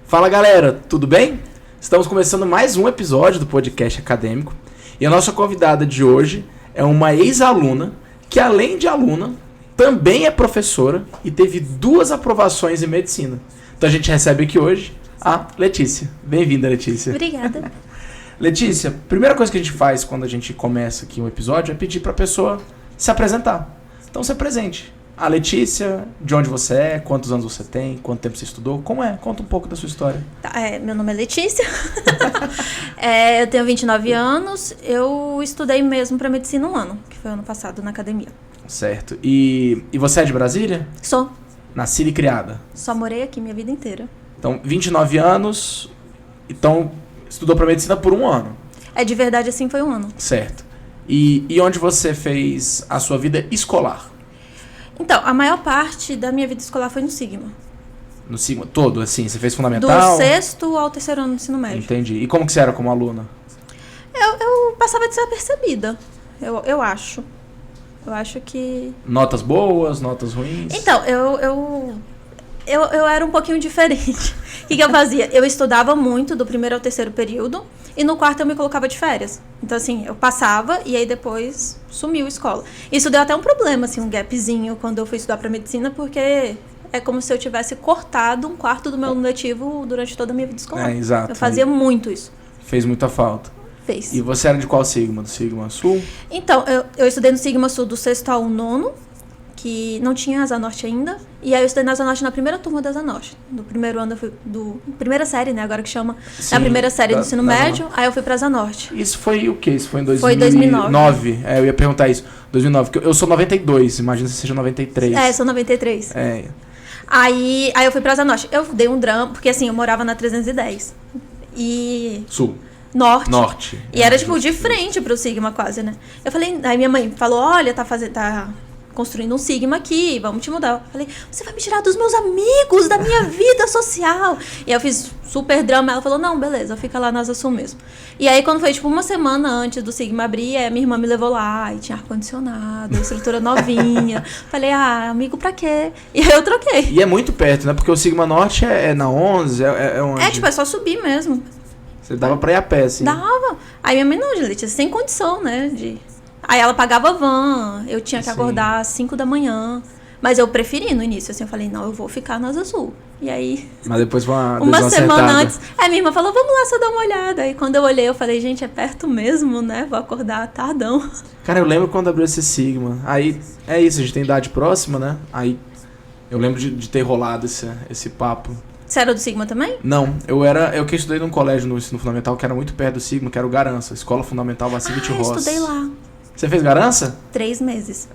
Fala galera, tudo bem? Estamos começando mais um episódio do podcast acadêmico e a nossa convidada de hoje é uma ex-aluna que, além de aluna, também é professora e teve 2 aprovações em medicina. Então a gente recebe aqui hoje a Letícia. Bem-vinda, Letícia. Obrigada. Letícia, a primeira coisa que a gente faz quando a gente começa aqui um episódio é pedir para a pessoa se apresentar. Então se apresente. A Letícia, de onde você é, quantos anos você tem, quanto tempo você estudou, como é? Conta um pouco da sua história. Tá, meu nome é Letícia, eu tenho 29 anos, eu estudei mesmo para medicina um ano, que foi ano passado na academia. Certo. E você é de Brasília? Sou. Nascida e criada? Só morei aqui minha vida inteira. Então, 29 anos, então estudou para medicina por um ano. De verdade assim foi um ano. Certo. E onde você fez a sua vida escolar? Então, a maior parte da minha vida escolar foi no Sigma. No Sigma, todo, assim? Você fez fundamental? Do 6º ao 3º ano do ensino médio. Entendi. E como que você era como aluna? Eu passava desapercebida, eu acho. Eu acho que... Notas boas, notas ruins? Então, eu era um pouquinho diferente. O que eu fazia? Eu estudava muito do 1º ao 3º período e no 4º eu me colocava de férias. Então, assim, eu passava e aí depois sumiu a escola. Isso deu até um problema, assim, um gapzinho quando eu fui estudar para medicina, porque é como se eu tivesse cortado um quarto do meu ano letivo durante toda a minha vida escolar. Exato. Eu fazia muito isso. Fez muita falta. Fez. E você era de qual Sigma? Do Sigma Sul? Então, eu estudei no Sigma Sul do 6º ao 9º, que não tinha Asa Norte ainda. E aí eu estudei na Asa Norte na primeira turma da Asa Norte. No primeiro ano eu fui primeira série, né? Agora que chama. Sim, na primeira série do ensino médio, aí eu fui pra Asa Norte. Isso foi o quê? Isso foi em 2009. Eu ia perguntar isso. 2009. Porque eu sou 92, imagina se seja 93. Eu sou 93. Aí eu fui pra Asa Norte. Eu dei um drama, porque assim, eu morava na 310. E... Sul. Norte. E era, tipo, de frente pro Sigma quase, né? Eu falei... Aí minha mãe falou, olha, tá construindo um Sigma aqui, vamos te mudar. Eu falei, você vai me tirar dos meus amigos, da minha vida social. E aí eu fiz super drama. Ela falou, não, beleza, fica lá na Asa Sul mesmo. E aí quando foi, tipo, uma semana antes do Sigma abrir, a minha irmã me levou lá, e tinha ar-condicionado, estrutura novinha. Falei, amigo, pra quê? E aí eu troquei. E é muito perto, né? Porque o Sigma Norte é na 11, é onde? Tipo, é só subir mesmo. Você dava pra ir a pé, assim? Dava. Aí minha mãe, não, Letícia, sem condição, né, Aí ela pagava van, eu tinha que acordar às 5 da manhã. Mas eu preferi no início, assim, eu falei, não, eu vou ficar na Asa Sul. E aí... Mas depois foi uma semana antes, minha irmã falou, vamos lá só dar uma olhada. Aí quando eu olhei, eu falei, gente, é perto mesmo, né? Vou acordar tardão. Cara, eu lembro quando abriu esse Sigma. Aí, é isso, a gente tem idade próxima, né? Aí, eu lembro de ter rolado esse papo. Você era do Sigma também? Não, eu que estudei num colégio no ensino fundamental que era muito perto do Sigma, que era o Garança, Escola Fundamental Vacivity Ross. Eu estudei lá. Você fez Garança? 3 meses.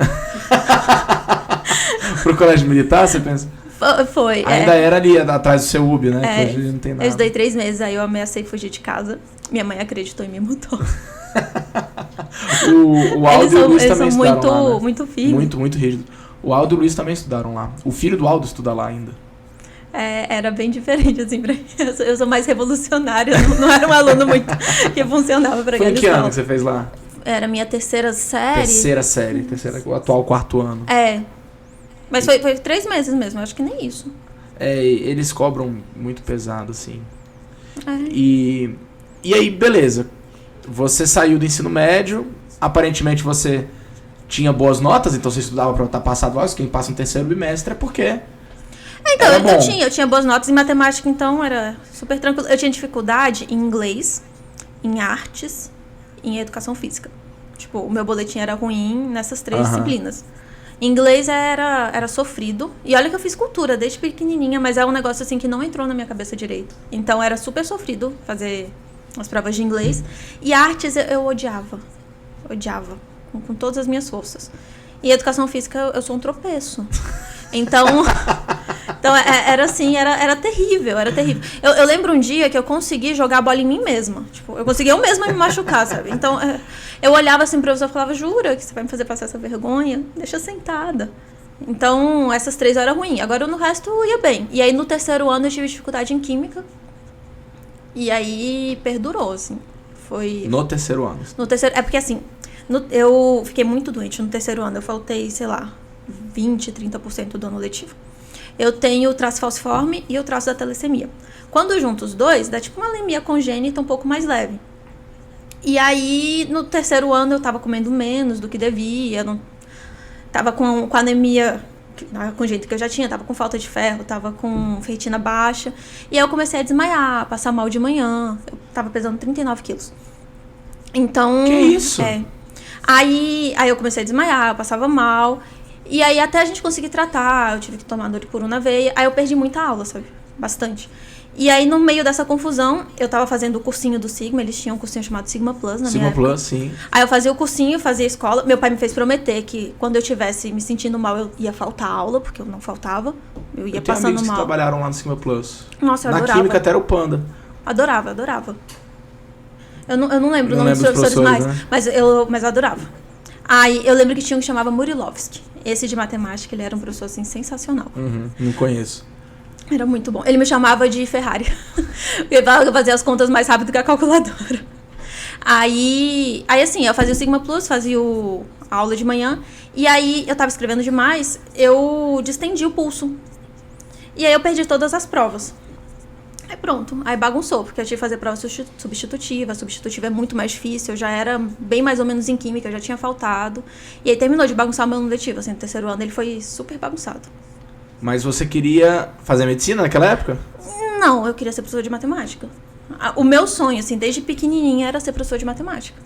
Pro colégio militar, você pensa? Foi. Ainda era ali atrás do seu UB, né? Que hoje não tem nada. Eu estudei 3 meses, aí eu ameacei fugir de casa. Minha mãe acreditou e me mudou. o Aldo e o Luiz também estudaram muito, lá, né? muito firme. Muito, muito rígido. O Aldo e o Luiz também estudaram lá. O filho do Aldo estuda lá ainda. Era bem diferente, assim, pra mim. Eu sou mais revolucionária, não era um aluno muito que funcionava pra Foi aquela em que escola. ano que você fez lá? Era a minha 3ª série. O atual 4º ano. Mas foi 3 meses mesmo, eu acho que nem isso. Eles cobram muito pesado, assim. E aí, beleza. Você saiu do ensino médio, aparentemente você tinha boas notas, então você estudava pra estar passado lá. Quem passa no 3º bimestre é porque... Então, eu tinha boas notas em matemática, então era super tranquilo. Eu tinha dificuldade em inglês, em artes e em educação física. Tipo, o meu boletim era ruim nessas 3 disciplinas. Inglês era sofrido. E olha que eu fiz cultura desde pequenininha, mas é um negócio assim que não entrou na minha cabeça direito. Então era super sofrido fazer as provas de inglês. E artes eu odiava. Odiava. Com todas as minhas forças. E educação física eu sou um tropeço. Então era assim, era terrível, era terrível. Eu lembro um dia que eu consegui jogar a bola em mim mesma. Tipo, eu consegui eu mesma me machucar, sabe? Então, eu olhava assim pro professor e falava, jura que você vai me fazer passar essa vergonha? Deixa sentada. Então, essas 3 eram ruins. Agora, no resto, eu ia bem. E aí, no 3º ano, eu tive dificuldade em química. E aí, perdurou, assim. Foi... No 3º ano? No 3º... É porque, assim, eu fiquei muito doente no 3º ano. Eu faltei, sei lá, 20, 30% do ano letivo. Eu tenho o traço falciforme e o traço da talassemia. Quando junto os dois, dá tipo uma anemia congênita um pouco mais leve. E aí, no terceiro ano, eu tava comendo menos do que devia, não... tava com anemia congênita que eu já tinha, tava com falta de ferro, tava com ferritina baixa. E aí eu comecei a desmaiar, a passar mal de manhã. Eu tava pesando 39 quilos. Então... Que isso? Aí eu comecei a desmaiar, eu passava mal. E aí até a gente conseguir tratar, eu tive que tomar doripuru na veia. Aí eu perdi muita aula, sabe? Bastante. E aí, no meio dessa confusão, eu tava fazendo o cursinho do Sigma. Eles tinham um cursinho chamado Sigma Plus na minha época. Sigma Plus, sim. Aí eu fazia o cursinho, fazia a escola. Meu pai me fez prometer que quando eu tivesse me sentindo mal, eu ia faltar aula, porque eu não faltava. Eu ia passando amigos mal. Que trabalharam lá no Sigma Plus. Nossa, eu adorava. Na química até era o Panda. Adorava. Eu não lembro o nome dos professores mais, né? mas eu adorava. Aí eu lembro que tinha um que chamava Murilovski. Esse de matemática, ele era um professor assim sensacional. Não conheço. Era muito bom. Ele me chamava de Ferrari. Porque eu fazia as contas mais rápido que a calculadora. Aí assim, eu fazia o Sigma Plus, fazia a aula de manhã. E aí eu tava escrevendo demais, eu distendi o pulso. E aí eu perdi todas as provas. Aí pronto, aí bagunçou, porque eu tive que fazer prova substitutiva. A substitutiva é muito mais difícil, eu já era bem mais ou menos em química, eu já tinha faltado. E aí terminou de bagunçar o meu ano letivo, assim, no terceiro ano ele foi super bagunçado. Mas você queria fazer medicina naquela época? Não, eu queria ser professora de matemática. O meu sonho, assim, desde pequenininha era ser professora de matemática.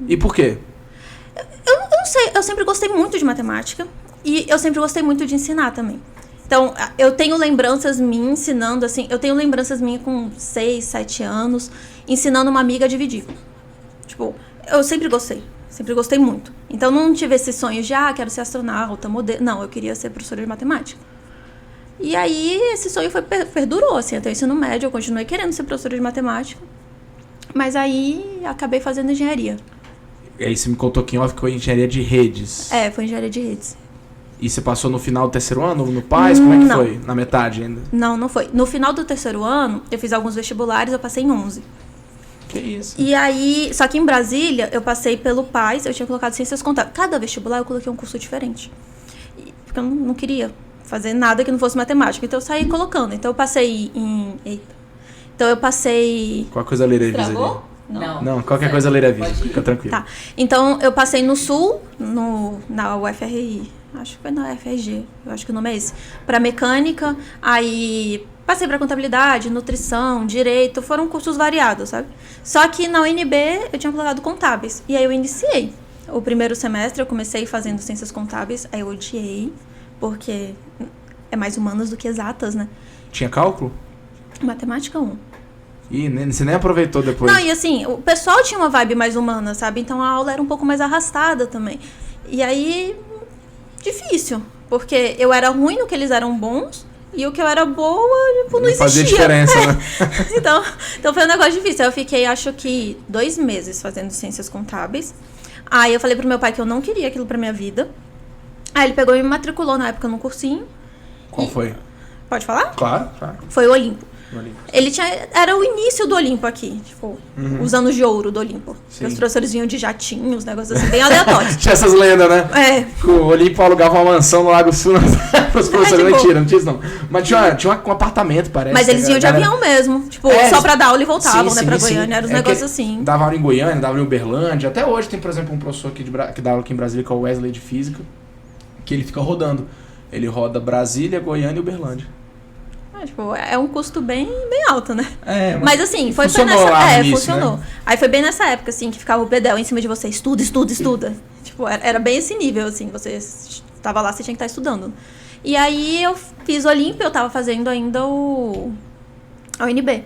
E por quê? Eu não sei, eu sempre gostei muito de matemática e eu sempre gostei muito de ensinar também. Então, eu tenho lembranças minhas ensinando, assim, eu tenho lembranças minhas com 6, 7 anos, ensinando uma amiga a dividir. Tipo, eu sempre gostei muito. Então, não tive esse sonho de, quero ser astronauta, modelo. Não, eu queria ser professora de matemática. E aí, esse sonho perdurou, assim, até o ensino médio, eu continuei querendo ser professora de matemática. Mas aí, acabei fazendo engenharia. E aí, você me contou que foi engenharia de redes. Foi engenharia de redes. E você passou no final do terceiro ano, no PAS? Como é que foi? Na metade ainda? Não foi. No final do terceiro ano, eu fiz alguns vestibulares, eu passei em 11. Que isso? E aí, só que em Brasília, eu passei pelo PAS, eu tinha colocado ciências contábeis. Cada vestibular eu coloquei um curso diferente. Porque eu não queria fazer nada que não fosse matemática. Então eu saí colocando. Então eu passei em... Eita. Então eu passei... Qual coisa ler avisa ali? Não, qualquer coisa ler avisa, fica tranquilo. Tá. Então eu passei no Sul, na UFRI. Acho que foi na UFRG, eu acho que o nome é esse. Pra mecânica, aí passei pra contabilidade, nutrição, direito, foram cursos variados, sabe? Só que na UNB eu tinha colocado contábeis, e aí eu iniciei. O primeiro semestre eu comecei fazendo ciências contábeis, aí eu odiei, porque é mais humanas do que exatas, né? Tinha cálculo? Matemática 1. Ih, você nem aproveitou depois. Não, e assim, o pessoal tinha uma vibe mais humana, sabe? Então a aula era um pouco mais arrastada também. E aí... difícil, porque eu era ruim no que eles eram bons e o que eu era boa, tipo, não existia. Fazia diferença, né? então foi um negócio difícil. Eu fiquei, acho que 2 meses fazendo ciências contábeis. Aí eu falei pro meu pai que eu não queria aquilo pra minha vida. Aí ele pegou e me matriculou na época num cursinho. Qual foi? Pode falar? Claro. Foi o Olimpo. Ele era o início do Olimpo aqui, tipo, os anos de ouro do Olimpo. Os professores vinham de jatinhos, negócios assim, bem aleatórios. Tinha essas lendas, né? O Olimpo alugava uma mansão no Lago Sul para os professores. Mentira, não tinha isso não. Mas tinha um apartamento, parece. Mas eles iam de avião mesmo, tipo, só pra dar aula e voltavam, né, pra Goiânia. Eram uns negócios assim. Dava aula em Goiânia, dava em Uberlândia. Até hoje tem, por exemplo, um professor aqui que dá aula aqui em Brasília, que é o Wesley de Física, que ele fica rodando. Ele roda Brasília, Goiânia e Uberlândia. Tipo, é um custo bem alto, né? Mas assim, foi funcionou nessa... início, funcionou. Né? Aí foi bem nessa época, assim, que ficava o pedel em cima de você. Estuda. Tipo, era bem esse nível, assim. Você estava lá, você tinha que estar estudando. E aí eu fiz o Olímpio, eu tava fazendo ainda a UNB.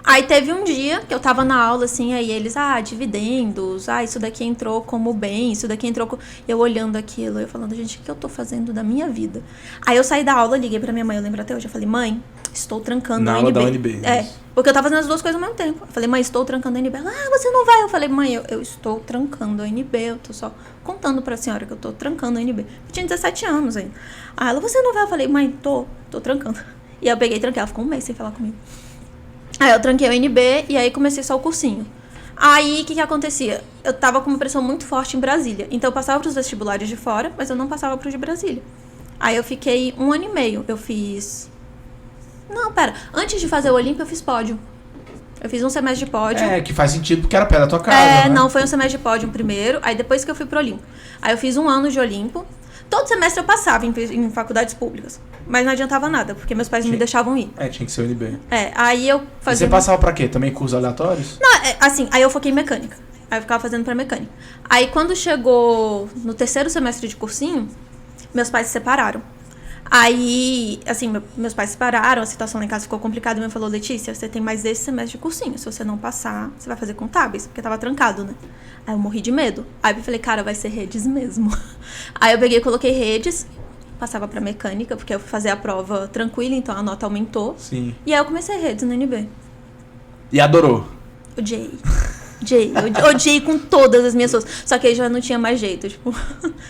Aí teve um dia que eu tava na aula, assim, aí eles, dividendos, isso daqui entrou como bem, isso daqui entrou como... Eu olhando aquilo, eu falando, gente, o que eu tô fazendo da minha vida? Aí eu saí da aula, liguei pra minha mãe, eu lembro até hoje, eu falei, mãe, estou trancando a UNB. Da UNB. Porque eu tava fazendo as duas coisas ao mesmo tempo. Eu falei, mãe, estou trancando a UNB. Ela, você não vai? Eu falei, mãe, eu estou trancando a UNB, eu tô só contando pra senhora que eu tô trancando a UNB. Eu tinha 17 anos ainda. Aí ela, você não vai? Eu falei, mãe, tô trancando. E aí eu peguei e tranquei, ela ficou 1 mês sem falar comigo. Aí eu tranquei a UNB e aí comecei só o cursinho. Aí, o que acontecia? Eu tava com uma pressão muito forte em Brasília. Então, eu passava pros vestibulares de fora, mas eu não passava pros de Brasília. Aí eu fiquei 1 ano e meio. Eu fiz... Não, pera. Antes de fazer o Olímpio, eu fiz pódio. Eu fiz um semestre de pódio. Que faz sentido porque era perto da tua casa, né? Não, foi um semestre de pódio primeiro. Aí depois que eu fui pro Olímpio. Aí eu fiz 1 ano de Olímpio. Todo semestre eu passava em faculdades públicas. Mas não adiantava nada, porque meus pais não me deixavam ir. Tinha que ser o UNB. Aí eu fazia... E você passava pra quê? Também cursos aleatórios? Não, assim, aí eu foquei em mecânica. Aí eu ficava fazendo pra mecânica. Aí quando chegou no 3º semestre de cursinho, meus pais se separaram. Aí, assim, meus pais se separaram, a situação lá em casa ficou complicada. Minha mãe falou, Letícia, você tem mais esse semestre de cursinho. Se você não passar, você vai fazer contábeis, porque tava trancado, né? Aí eu morri de medo. Aí eu falei, cara, vai ser redes mesmo. Aí eu peguei e coloquei redes, passava pra mecânica, porque eu fui fazer a prova tranquila, então a nota aumentou. Sim. E aí eu comecei redes no UNB. E adorou? Odiei. Odiei com todas as minhas forças. Só que aí já não tinha mais jeito, tipo...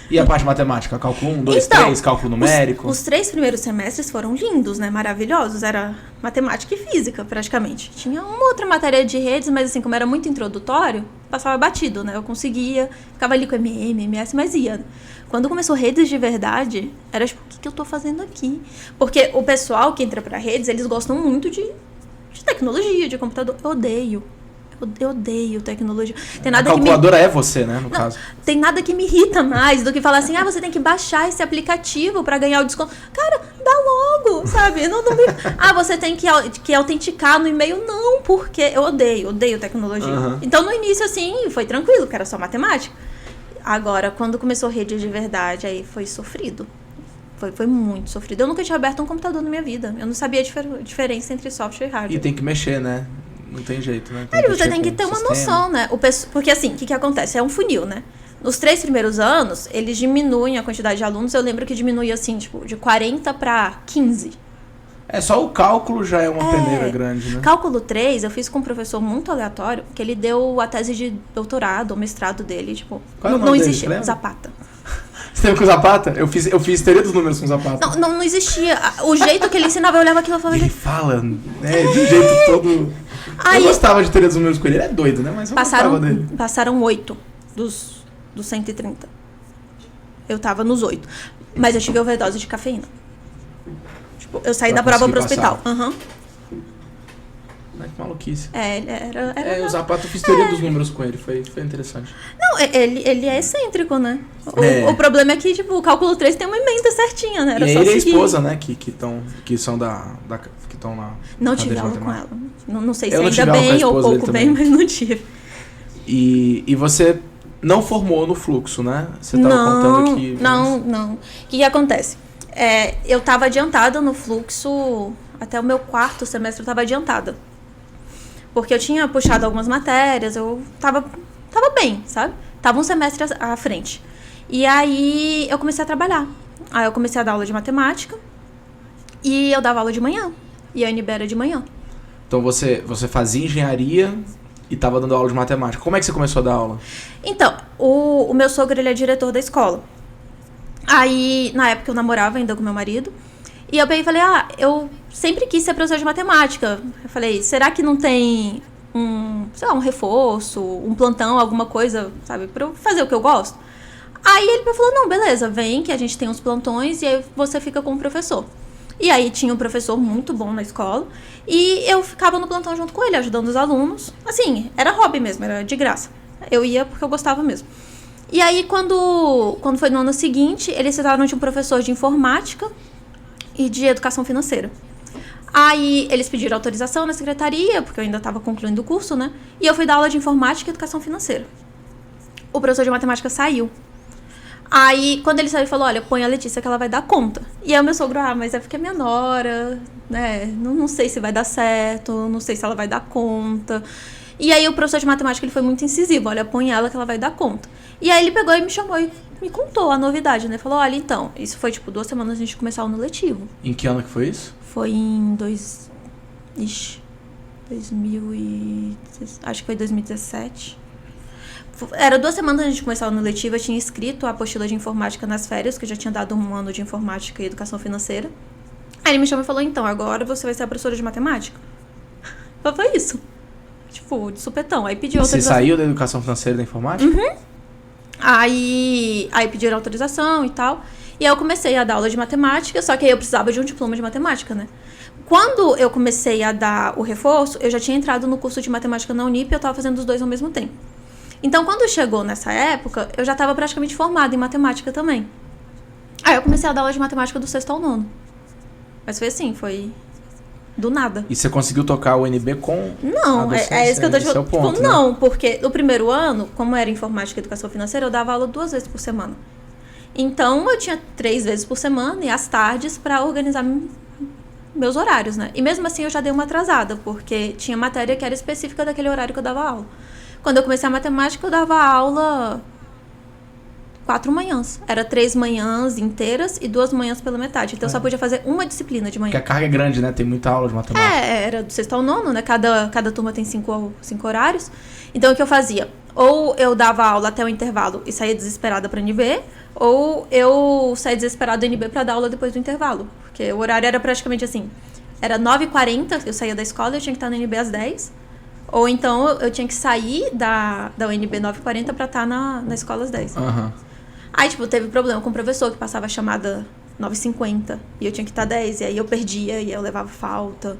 E a parte de matemática? Cálculo 1, 2, 3, cálculo numérico? Os 3 primeiros semestres foram lindos, né? Maravilhosos. Era matemática e física, praticamente. Tinha uma outra matéria de redes, mas assim, como era muito introdutório, passava batido, né? Eu conseguia, ficava ali com MS, mas ia. Quando começou redes de verdade, era tipo, o que eu tô fazendo aqui? Porque o pessoal que entra pra redes, eles gostam muito de tecnologia, de computador. Eu odeio tecnologia. Tem nada a calculadora é você, né, no caso. Tem nada que me irrita mais do que falar assim, você tem que baixar esse aplicativo pra ganhar o desconto. Cara, dá logo, sabe? Não você tem que autenticar no e-mail. Não, porque eu odeio tecnologia. Uhum. Então, no início, assim, foi tranquilo, que era só matemática. Agora, quando começou rede de verdade, aí foi sofrido. Foi muito sofrido. Eu nunca tinha aberto um computador na minha vida. Eu não sabia a diferença entre software e hardware. E tem que mexer, né? Não tem jeito, né? Você tem que ter uma noção, né? Porque assim, o que acontece? É um funil, né? Nos 3 primeiros anos, eles diminuem a quantidade de alunos. Eu lembro que diminui assim, tipo, de 40 para 15. Só o cálculo já é uma peneira grande, né? Cálculo 3, eu fiz com um professor muito aleatório, que ele deu a tese de doutorado, ou mestrado dele, tipo... Qual não existia, Zapata. Você teve com o Zapata? Eu fiz teoria dos números com o Zapata. Não existia. O jeito que ele ensinava, eu olhava aquilo e falava... Ele fala, né, de um jeito todo... Eu gostava de teoria dos números com ele. Ele é doido, né? Mas eu gostava dele. Passaram 8 dos 130. Eu tava nos 8. Mas eu tive overdose de cafeína. Tipo, eu saí da prova pro hospital. Aham. Que maluquice. Era o Zapata, eu fiz teoria dos números com ele. Foi interessante. Não, ele é excêntrico, né? O problema é que, tipo, o cálculo 3 tem uma emenda certinha, né? Era e só ele seguir. E a esposa, né? Que são que estão lá. Não tive aula com ela. Não sei se ainda bem ou pouco bem, mas não tive. E você não formou no fluxo, né? Você tava contando que... Não. O que acontece? Eu tava adiantada no fluxo, até o meu 4º semestre eu tava adiantada. Porque eu tinha puxado algumas matérias, eu tava bem, sabe? Tava um semestre à frente. E aí eu comecei a trabalhar. Aí eu comecei a dar aula de matemática e eu dava aula de manhã. E a UNB era de manhã. Então você fazia engenharia e estava dando aula de matemática. Como é que você começou a dar aula? Então, o meu sogro, ele é diretor da escola. Aí, na época, eu namorava ainda com meu marido. E eu peguei e falei, eu sempre quis ser professora de matemática. Eu falei, será que não tem um reforço, um plantão, alguma coisa, sabe, pra eu fazer o que eu gosto? Aí ele falou, não, beleza, vem que a gente tem uns plantões e aí você fica com o professor. E aí tinha um professor muito bom na escola e eu ficava no plantão junto com ele, ajudando os alunos. Assim, era hobby mesmo, era de graça. Eu ia porque eu gostava mesmo. E aí, quando foi no ano seguinte, eles precisavam de um professor de informática e de educação financeira. Aí, eles pediram autorização na secretaria, porque eu ainda estava concluindo o curso, né? E eu fui dar aula de informática e educação financeira. O professor de matemática saiu. Aí, quando ele saiu, ele falou, olha, põe a Letícia que ela vai dar conta. E aí o meu sogro, mas é porque é minha nora, né? Não sei se vai dar certo, não sei se ela vai dar conta. E aí o professor de matemática, ele foi muito incisivo, olha, põe ela que ela vai dar conta. E aí ele pegou e me chamou e me contou a novidade, né? Falou, olha, então, isso foi tipo 2 semanas antes de começar o ano letivo. Em que ano que foi isso? Foi em 2017. Era 2 semanas antes de começar o ano letivo, eu tinha escrito a apostila de informática nas férias, que eu já tinha dado 1 ano de informática e educação financeira. Aí ele me chamou e falou, então, agora você vai ser a professora de matemática. Foi isso. Tipo, de supetão. Aí pediu autorização. Você saiu da educação financeira e da informática? Uhum. Aí pediram autorização e tal. E aí eu comecei a dar aula de matemática, só que aí eu precisava de um diploma de matemática, né? Quando eu comecei a dar o reforço, eu já tinha entrado no curso de matemática na Unip e eu estava fazendo os dois ao mesmo tempo. Então, quando chegou nessa época, eu já estava praticamente formada em matemática também. Aí eu comecei a dar aula de matemática do 6º ao 9º. Mas foi assim, foi do nada. E você conseguiu tocar o NB com Não, é isso que eu tô te falando. Ponto, tipo, não, porque no primeiro ano, como era informática e educação financeira, eu dava aula 2 vezes por semana. Então, eu tinha 3 vezes por semana e às tardes para organizar meus horários, né? E mesmo assim eu já dei uma atrasada, porque tinha matéria que era específica daquele horário que eu dava aula. Quando eu comecei a matemática, eu dava aula 4 manhãs. Era 3 manhãs inteiras e 2 manhãs pela metade. Então eu só podia fazer uma disciplina de manhã. Porque a carga é grande, né? Tem muita aula de matemática. Era do 6º ao 9º, né? Cada turma tem 5 horários. Então o que eu fazia? Ou eu dava aula até o intervalo e saía desesperada para NB, ou eu saía desesperada do NB para dar aula depois do intervalo. Porque o horário era praticamente assim, era 9h40, eu saía da escola e eu tinha que estar no NB às 10. Ou então eu tinha que sair da UNB 9h40 para estar na escola às 10. Uhum. Aí, tipo, teve problema com o professor que passava a chamada 9h50 e eu tinha que estar 10, e aí eu perdia e eu levava falta.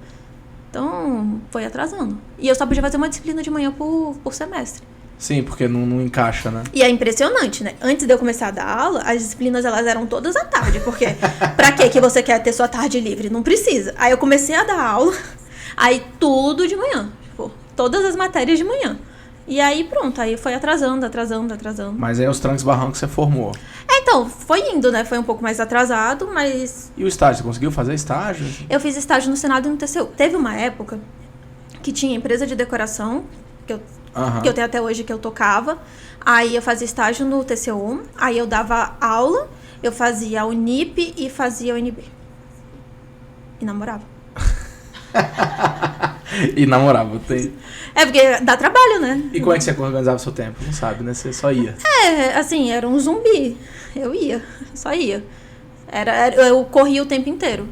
Então, foi atrasando. E eu só podia fazer uma disciplina de manhã por semestre. Sim, porque não encaixa, né? E é impressionante, né? Antes de eu começar a dar aula, as disciplinas elas eram todas à tarde, porque pra que você quer ter sua tarde livre? Não precisa. Aí eu comecei a dar aula, aí tudo de manhã, tipo, todas as matérias de manhã. E aí pronto, aí foi atrasando. Mas aí os trancos e barrancos você formou. Então, foi indo, né? Foi um pouco mais atrasado, mas... E o estágio? Você conseguiu fazer estágio? Eu fiz estágio no Senado e no TCU. Teve uma época que tinha empresa de decoração, que eu tenho até hoje, que eu tocava. Aí eu fazia estágio no TCU, aí eu dava aula, eu fazia a Unip e fazia a UNB. E namorava. E namorava, tem... É porque dá trabalho, né? E como é que você organizava o seu tempo? Não sabe, né? Você só ia. Assim, era um zumbi. Eu ia, só ia. Eu corria o tempo inteiro.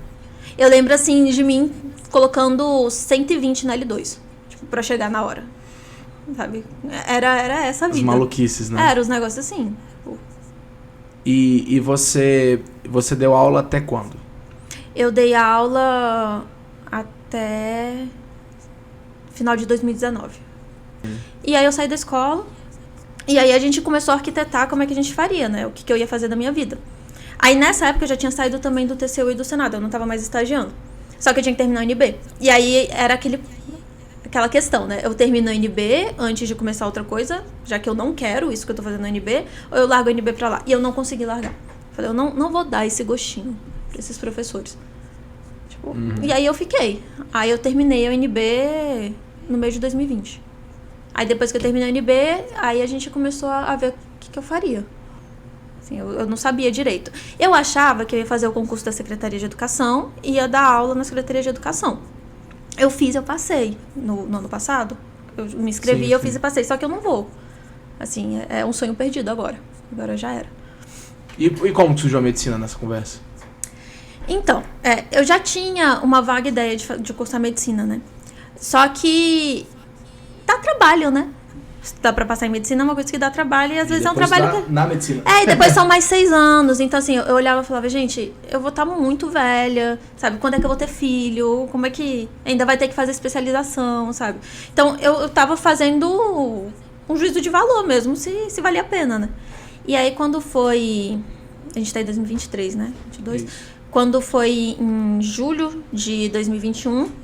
Eu lembro, assim, de mim colocando 120 na L2, tipo, pra chegar na hora. Sabe? Era essa a vida. As maluquices, né? Era os negócios assim. E você deu aula até quando? Eu dei aula até final de 2019. E aí eu saí da escola. E aí a gente começou a arquitetar como é que a gente faria, né? O que eu ia fazer da minha vida. Aí nessa época eu já tinha saído também do TCU e do Senado. Eu não tava mais estagiando. Só que eu tinha que terminar o NB. E aí era aquela questão, né? Eu termino o NB antes de começar outra coisa, já que eu não quero isso que eu tô fazendo no NB, ou eu largo o NB pra lá. E eu não consegui largar. Falei, eu não vou dar esse gostinho pra esses professores. Tipo, E aí eu fiquei. Aí eu terminei o NB no mês de 2020. Aí depois que eu terminei o NB, aí a gente começou a ver o que eu faria. Assim, eu não sabia direito. Eu achava que eu ia fazer o concurso da Secretaria de Educação e ia dar aula na Secretaria de Educação. Eu passei no ano passado. Eu me inscrevi, eu fiz e passei. Só que eu não vou. Assim, é um sonho perdido agora. Agora já era. E como surgiu a medicina nessa conversa? Então, eu já tinha uma vaga ideia de cursar medicina, né? Só que dá trabalho, né? Dá pra passar em medicina, é uma coisa que dá trabalho. E às vezes é um trabalho na medicina. E depois são mais 6 anos. Então, assim, eu olhava e falava, gente, eu vou estar muito velha, sabe? Quando é que eu vou ter filho? Como é que... Ainda vai ter que fazer especialização, sabe? Então, eu tava fazendo um juízo de valor mesmo, se valia a pena, né? E aí, quando foi... A gente tá em 2023, né? 22. Isso. Quando foi em julho de 2021...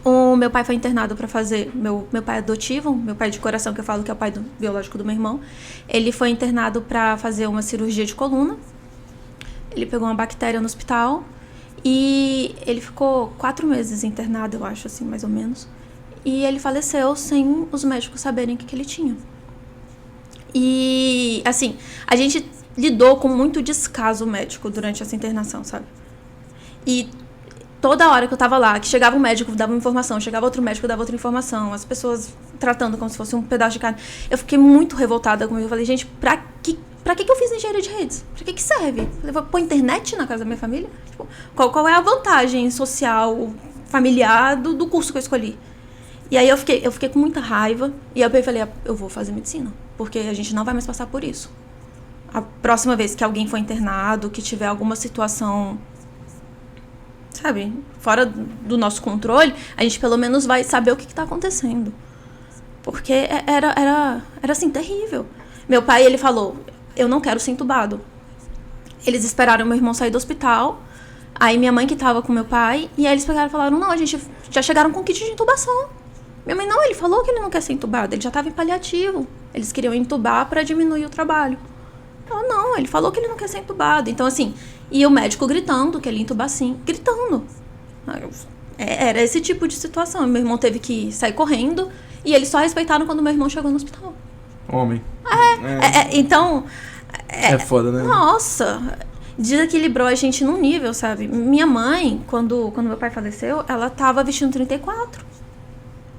O meu pai foi internado para fazer... Meu pai adotivo, meu pai de coração, que eu falo que é o pai biológico do meu irmão. Ele foi internado para fazer uma cirurgia de coluna. Ele pegou uma bactéria no hospital. E ele ficou 4 meses internado, eu acho, assim, mais ou menos. E ele faleceu sem os médicos saberem o que ele tinha. E, assim, a gente lidou com muito descaso médico durante essa internação, sabe? E... Toda hora que eu tava lá, que chegava um médico, dava uma informação, chegava outro médico, dava outra informação, as pessoas tratando como se fosse um pedaço de carne. Eu fiquei muito revoltada comigo. Eu falei, gente, pra que eu fiz engenharia de redes? Pra que serve? Eu vou pôr internet na casa da minha família? Tipo, qual é a vantagem social, familiar do curso que eu escolhi? E aí eu fiquei com muita raiva. E aí eu falei, eu vou fazer medicina, porque a gente não vai mais passar por isso. a próxima vez que alguém for internado, que tiver alguma situação, sabe, fora do nosso controle, a gente pelo menos vai saber o que tá acontecendo. Porque era assim, terrível. Meu pai, ele falou, eu não quero ser entubado. Eles esperaram meu irmão sair do hospital, aí minha mãe que tava com meu pai, e aí eles pegaram e falaram, não, a gente já chegaram com kit de intubação. Minha mãe, não, ele falou que ele não quer ser entubado, ele já tava em paliativo. Eles queriam entubar pra diminuir o trabalho. Eu, não, ele falou que ele não quer ser entubado. Então, assim, e o médico gritando que ele ia entubar sim, gritando. Era esse tipo de situação. Meu irmão teve que sair correndo, e eles só respeitaram quando meu irmão chegou no hospital. Homem. Então... É foda, né? Nossa, desequilibrou a gente num nível, sabe? Minha mãe, quando meu pai faleceu, ela tava vestindo 34.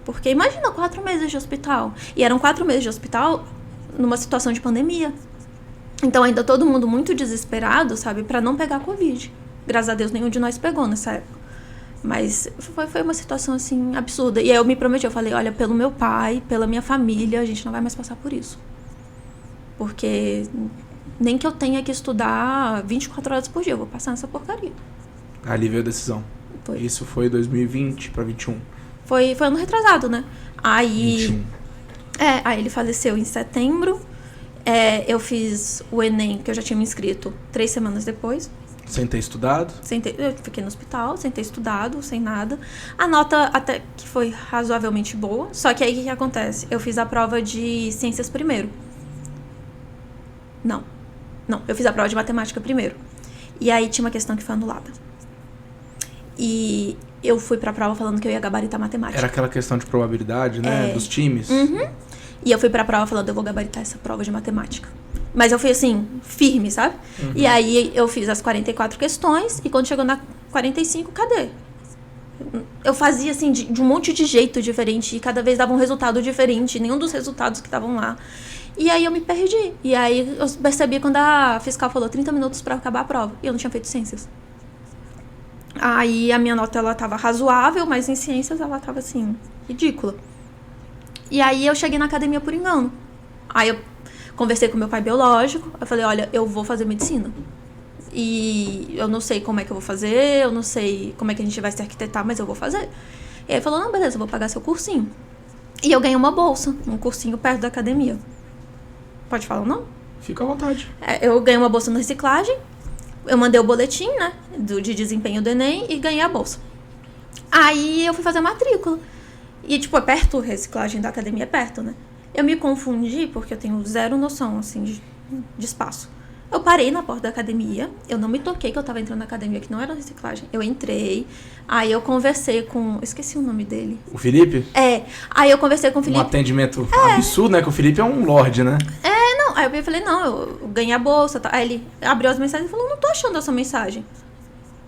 Porque imagina, 4 meses de hospital. E eram 4 meses de hospital numa situação de pandemia. Então ainda todo mundo muito desesperado, sabe? Pra não pegar Covid. Graças a Deus nenhum de nós pegou nessa época. Mas foi uma situação, assim, absurda. E aí eu me prometi, eu falei, olha, pelo meu pai, pela minha família, a gente não vai mais passar por isso. Porque nem que eu tenha que estudar 24 horas por dia, eu vou passar nessa porcaria. Ali veio a decisão. Foi. Isso foi 2020 pra 21. Foi ano retrasado, né? Aí... 21. Aí ele faleceu em setembro. Eu fiz o Enem, que eu já tinha me inscrito 3 semanas depois. Sem ter estudado? Eu fiquei no hospital, sem ter estudado, sem nada. A nota até que foi razoavelmente boa. Só que aí o que acontece? Eu fiz a prova de ciências primeiro. Não, eu fiz a prova de matemática primeiro. E aí tinha uma questão que foi anulada. E eu fui pra prova falando que eu ia gabaritar matemática. Era aquela questão de probabilidade, né? Dos times. Uhum. E eu fui pra prova falando, eu vou gabaritar essa prova de matemática. Mas eu fui assim, firme, sabe? Uhum. E aí eu fiz as 44 questões, e quando chegou na 45, cadê? Eu fazia assim, de um monte de jeito diferente, e cada vez dava um resultado diferente, nenhum dos resultados que estavam lá. E aí eu me perdi. E aí eu percebi quando a fiscal falou 30 minutos pra acabar a prova. E eu não tinha feito ciências. Aí a minha nota, ela tava razoável, mas em ciências ela tava assim, ridícula. E aí eu cheguei na academia por engano. Aí eu conversei com meu pai biológico. Eu falei, olha, eu vou fazer medicina. E eu não sei como é que eu vou fazer, eu não sei como é que a gente vai se arquitetar, mas eu vou fazer. E aí ele falou, não, beleza, eu vou pagar seu cursinho. E eu ganhei uma bolsa, um cursinho perto da academia. Pode falar ou não? Fica à vontade. Eu ganhei uma bolsa na reciclagem, eu mandei o boletim, né, de desempenho do Enem e ganhei a bolsa. Aí eu fui fazer a matrícula. E, tipo, é perto, a reciclagem da academia é perto, né? Eu me confundi porque eu tenho zero noção, assim, de espaço. Eu parei na porta da academia, eu não me toquei que eu tava entrando na academia, que não era reciclagem. Eu entrei, aí eu conversei com... Esqueci o nome dele. O Felipe? Aí eu conversei com o Felipe. Um atendimento absurdo, né? Que o Felipe é um lorde, né? Não. Aí eu falei, não, eu ganhei a bolsa. Tá. Aí ele abriu as mensagens e falou, não tô achando essa mensagem.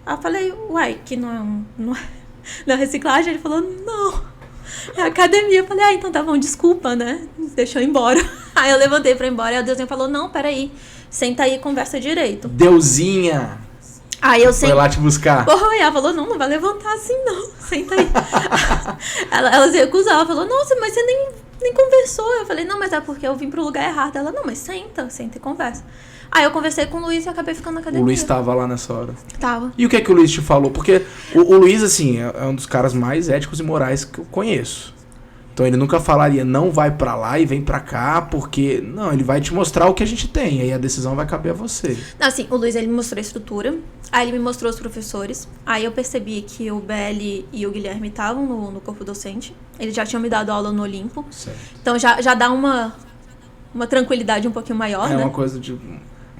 Aí eu falei, uai, que não é reciclagem? Ele falou, não, é academia. Eu falei, então tá bom, desculpa, né? Deixa eu ir embora. Aí eu levantei pra ir embora e a Deusinha falou, não, peraí, senta aí e conversa direito. Deusinha! Aí eu foi lá te buscar. Porra, ela falou, não vai levantar assim não, senta aí. ela se recusou, ela falou, nossa, mas você nem conversou. Eu falei, não, mas é porque eu vim pro lugar errado. Ela, não, mas senta e conversa. Aí eu conversei com o Luiz e acabei ficando na academia. O Luiz tava lá nessa hora. Tava. E o que é que o Luiz te falou? Porque o Luiz, assim, é um dos caras mais éticos e morais que eu conheço. Então ele nunca falaria, não vai pra lá e vem pra cá, porque... Não, ele vai te mostrar o que a gente tem, aí a decisão vai caber a você. Não, assim, o Luiz, ele me mostrou a estrutura, aí ele me mostrou os professores, aí eu percebi que o BL e o Guilherme estavam no corpo docente, eles já tinham me dado aula no Olimpo. Certo. Então já dá uma tranquilidade um pouquinho maior, né? É uma coisa de...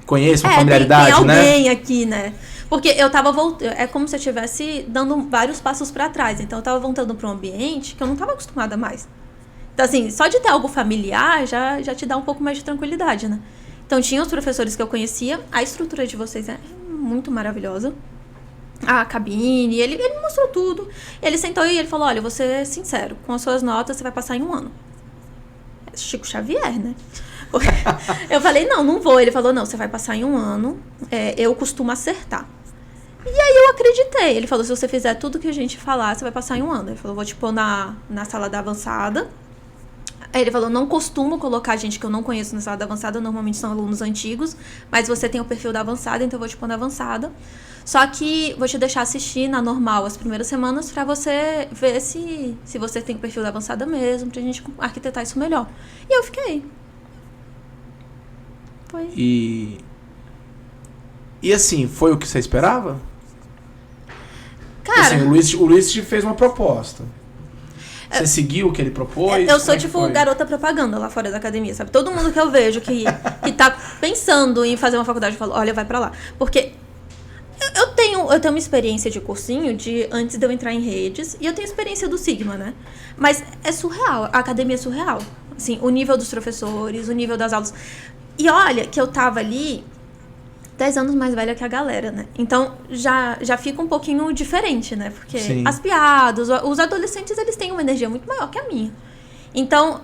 Conheço, uma familiaridade, tem né? Tem alguém aqui, né? Porque eu tava voltando... É como se eu estivesse dando vários passos pra trás. Então, eu tava voltando pra um ambiente que eu não tava acostumada mais. Então, assim, só de ter algo familiar já te dá um pouco mais de tranquilidade, né? Então, tinha os professores que eu conhecia. A estrutura de vocês é muito maravilhosa. A cabine, ele me mostrou tudo. Ele sentou e ele falou, olha, eu vou ser sincero. Com as suas notas, você vai passar em 1 ano. Chico Xavier, né? Eu falei, não vou. Ele falou, não, você vai passar em 1 ano. Eu costumo acertar. E aí eu acreditei. Ele falou, se você fizer tudo que a gente falar, você vai passar em 1 ano. Ele falou, vou te pôr na sala da avançada. Aí ele falou, não costumo colocar gente que eu não conheço na sala da avançada, normalmente são alunos antigos, mas você tem o perfil da avançada, então eu vou te pôr na avançada. Só que vou te deixar assistir na normal as primeiras semanas pra você ver se você tem o perfil da avançada mesmo, pra gente arquitetar isso melhor. E eu fiquei. Foi. E assim, foi o que você esperava? Cara, assim, o Luiz te fez uma proposta. Você seguiu o que ele propôs? Eu sou tipo garota propaganda lá fora da academia, sabe? Todo mundo que eu vejo que tá pensando em fazer uma faculdade, eu falo, olha, vai pra lá. Porque eu tenho uma experiência de cursinho antes de eu entrar em redes, e eu tenho experiência do Sigma, né? Mas é surreal, a academia é surreal. Assim, o nível dos professores, o nível das aulas. E olha que eu tava ali 10 anos mais velha que a galera, né? Então, já fica um pouquinho diferente, né? Porque Sim. as piadas, os adolescentes, eles têm uma energia muito maior que a minha. Então,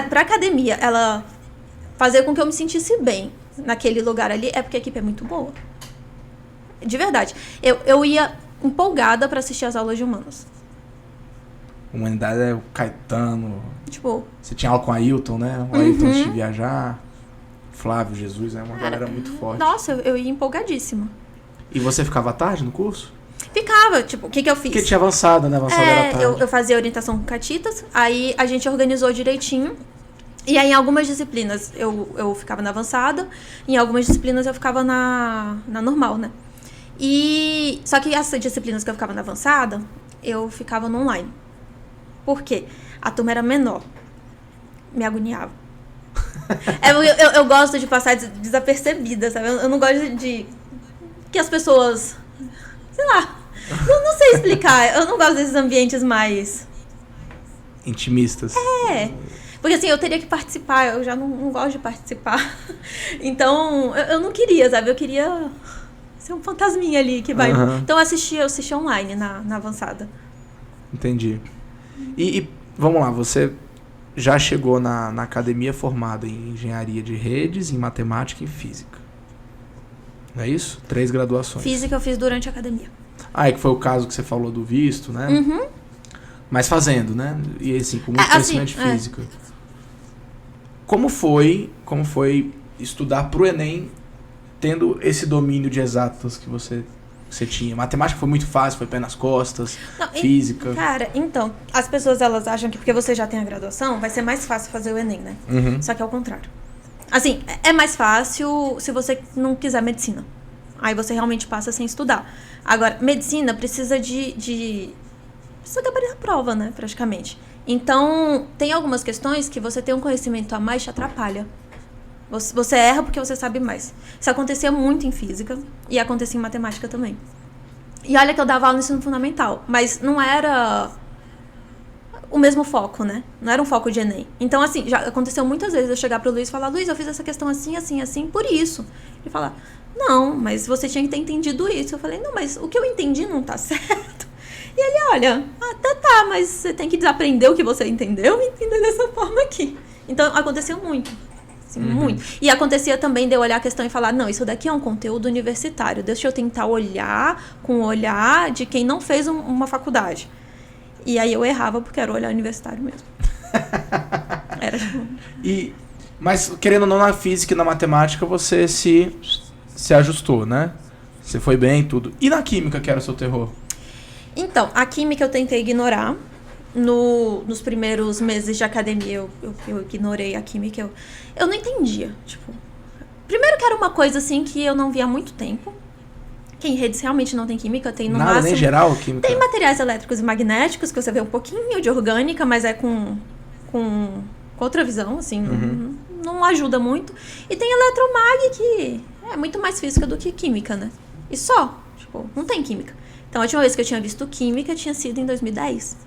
pra academia, ela fazer com que eu me sentisse bem naquele lugar ali, é porque a equipe é muito boa. De verdade. Eu ia empolgada pra assistir as aulas de humanas. Humanidade é o Caetano. Tipo... Você tinha aula com a Ailton, né? O Ailton antes de viajar. Flávio, Jesus, é uma galera muito forte. Nossa, eu ia empolgadíssima. E você ficava à tarde no curso? Ficava, tipo, o que eu fiz? Porque tinha avançado, né? Avançado era tarde. Eu fazia orientação com catitas, aí a gente organizou direitinho. E aí, em algumas disciplinas, eu ficava na avançada, em algumas disciplinas eu ficava na normal, né? Só que essas disciplinas que eu ficava na avançada, eu ficava no online. Por quê? A turma era menor. Me agoniava. Eu gosto de passar desapercebida, sabe? Eu não gosto de que as pessoas... Sei lá. Não sei explicar. Eu não gosto desses ambientes mais... Intimistas. Porque assim, eu teria que participar. Eu já não gosto de participar. Então, eu não queria, sabe? Eu queria ser um fantasminha ali que vai... Então, eu assistia online na avançada. Entendi. E vamos lá, você... já chegou na academia formada em engenharia de redes, em matemática e física. Não é isso? 3 graduações. Física eu fiz durante a academia. É que foi o caso que você falou do visto, né? Mas fazendo, né? E assim, com muito conhecimento de física. Como foi estudar pro Enem tendo esse domínio de exatas que você tinha? Matemática foi muito fácil, foi pé nas costas, física... Cara, então, as pessoas elas acham que porque você já tem a graduação, vai ser mais fácil fazer o Enem, né? Só que é o contrário. Assim, é mais fácil se você não quiser medicina. Aí você realmente passa sem estudar. Agora, medicina precisa precisa gabarir a prova, né, praticamente. Então, tem algumas questões que você ter um conhecimento a mais te atrapalha. Você erra porque você sabe mais. Isso acontecia muito em física e acontecia em matemática também. E olha que eu dava aula no ensino fundamental, mas não era o mesmo foco, né? Não era um foco de Enem. Então, assim, já aconteceu muitas vezes eu chegar pro Luiz e falar, Luiz, eu fiz essa questão assim, assim, assim, por isso. Ele falar, não, mas você tinha que ter entendido isso. Eu falei, não, mas o que eu entendi não tá certo. E ele, olha, até tá, mas você tem que desaprender o que você entendeu e entender dessa forma aqui. Então, aconteceu muito. Muito. E acontecia também de eu olhar a questão e falar, não, isso daqui é um conteúdo universitário, deixa eu tentar olhar com o olhar de quem não fez uma faculdade. E aí eu errava porque era o olhar universitário mesmo. Era tipo... Mas, querendo ou não, na física e na matemática você se ajustou, né? Você foi bem e tudo. E na química, que era o seu terror? Então, a química eu tentei ignorar. Nos primeiros meses de academia eu ignorei a química, eu não entendia, tipo... Primeiro que era uma coisa assim que eu não via há muito tempo. Que em redes realmente não tem química, tem no máximo... Nada, nem geral, química? Tem materiais elétricos e magnéticos, que você vê um pouquinho de orgânica, mas é com outra visão, assim, não ajuda muito. E tem eletromag, que é muito mais física do que química, né? E só, tipo, não tem química. Então, a última vez que eu tinha visto química tinha sido em 2010.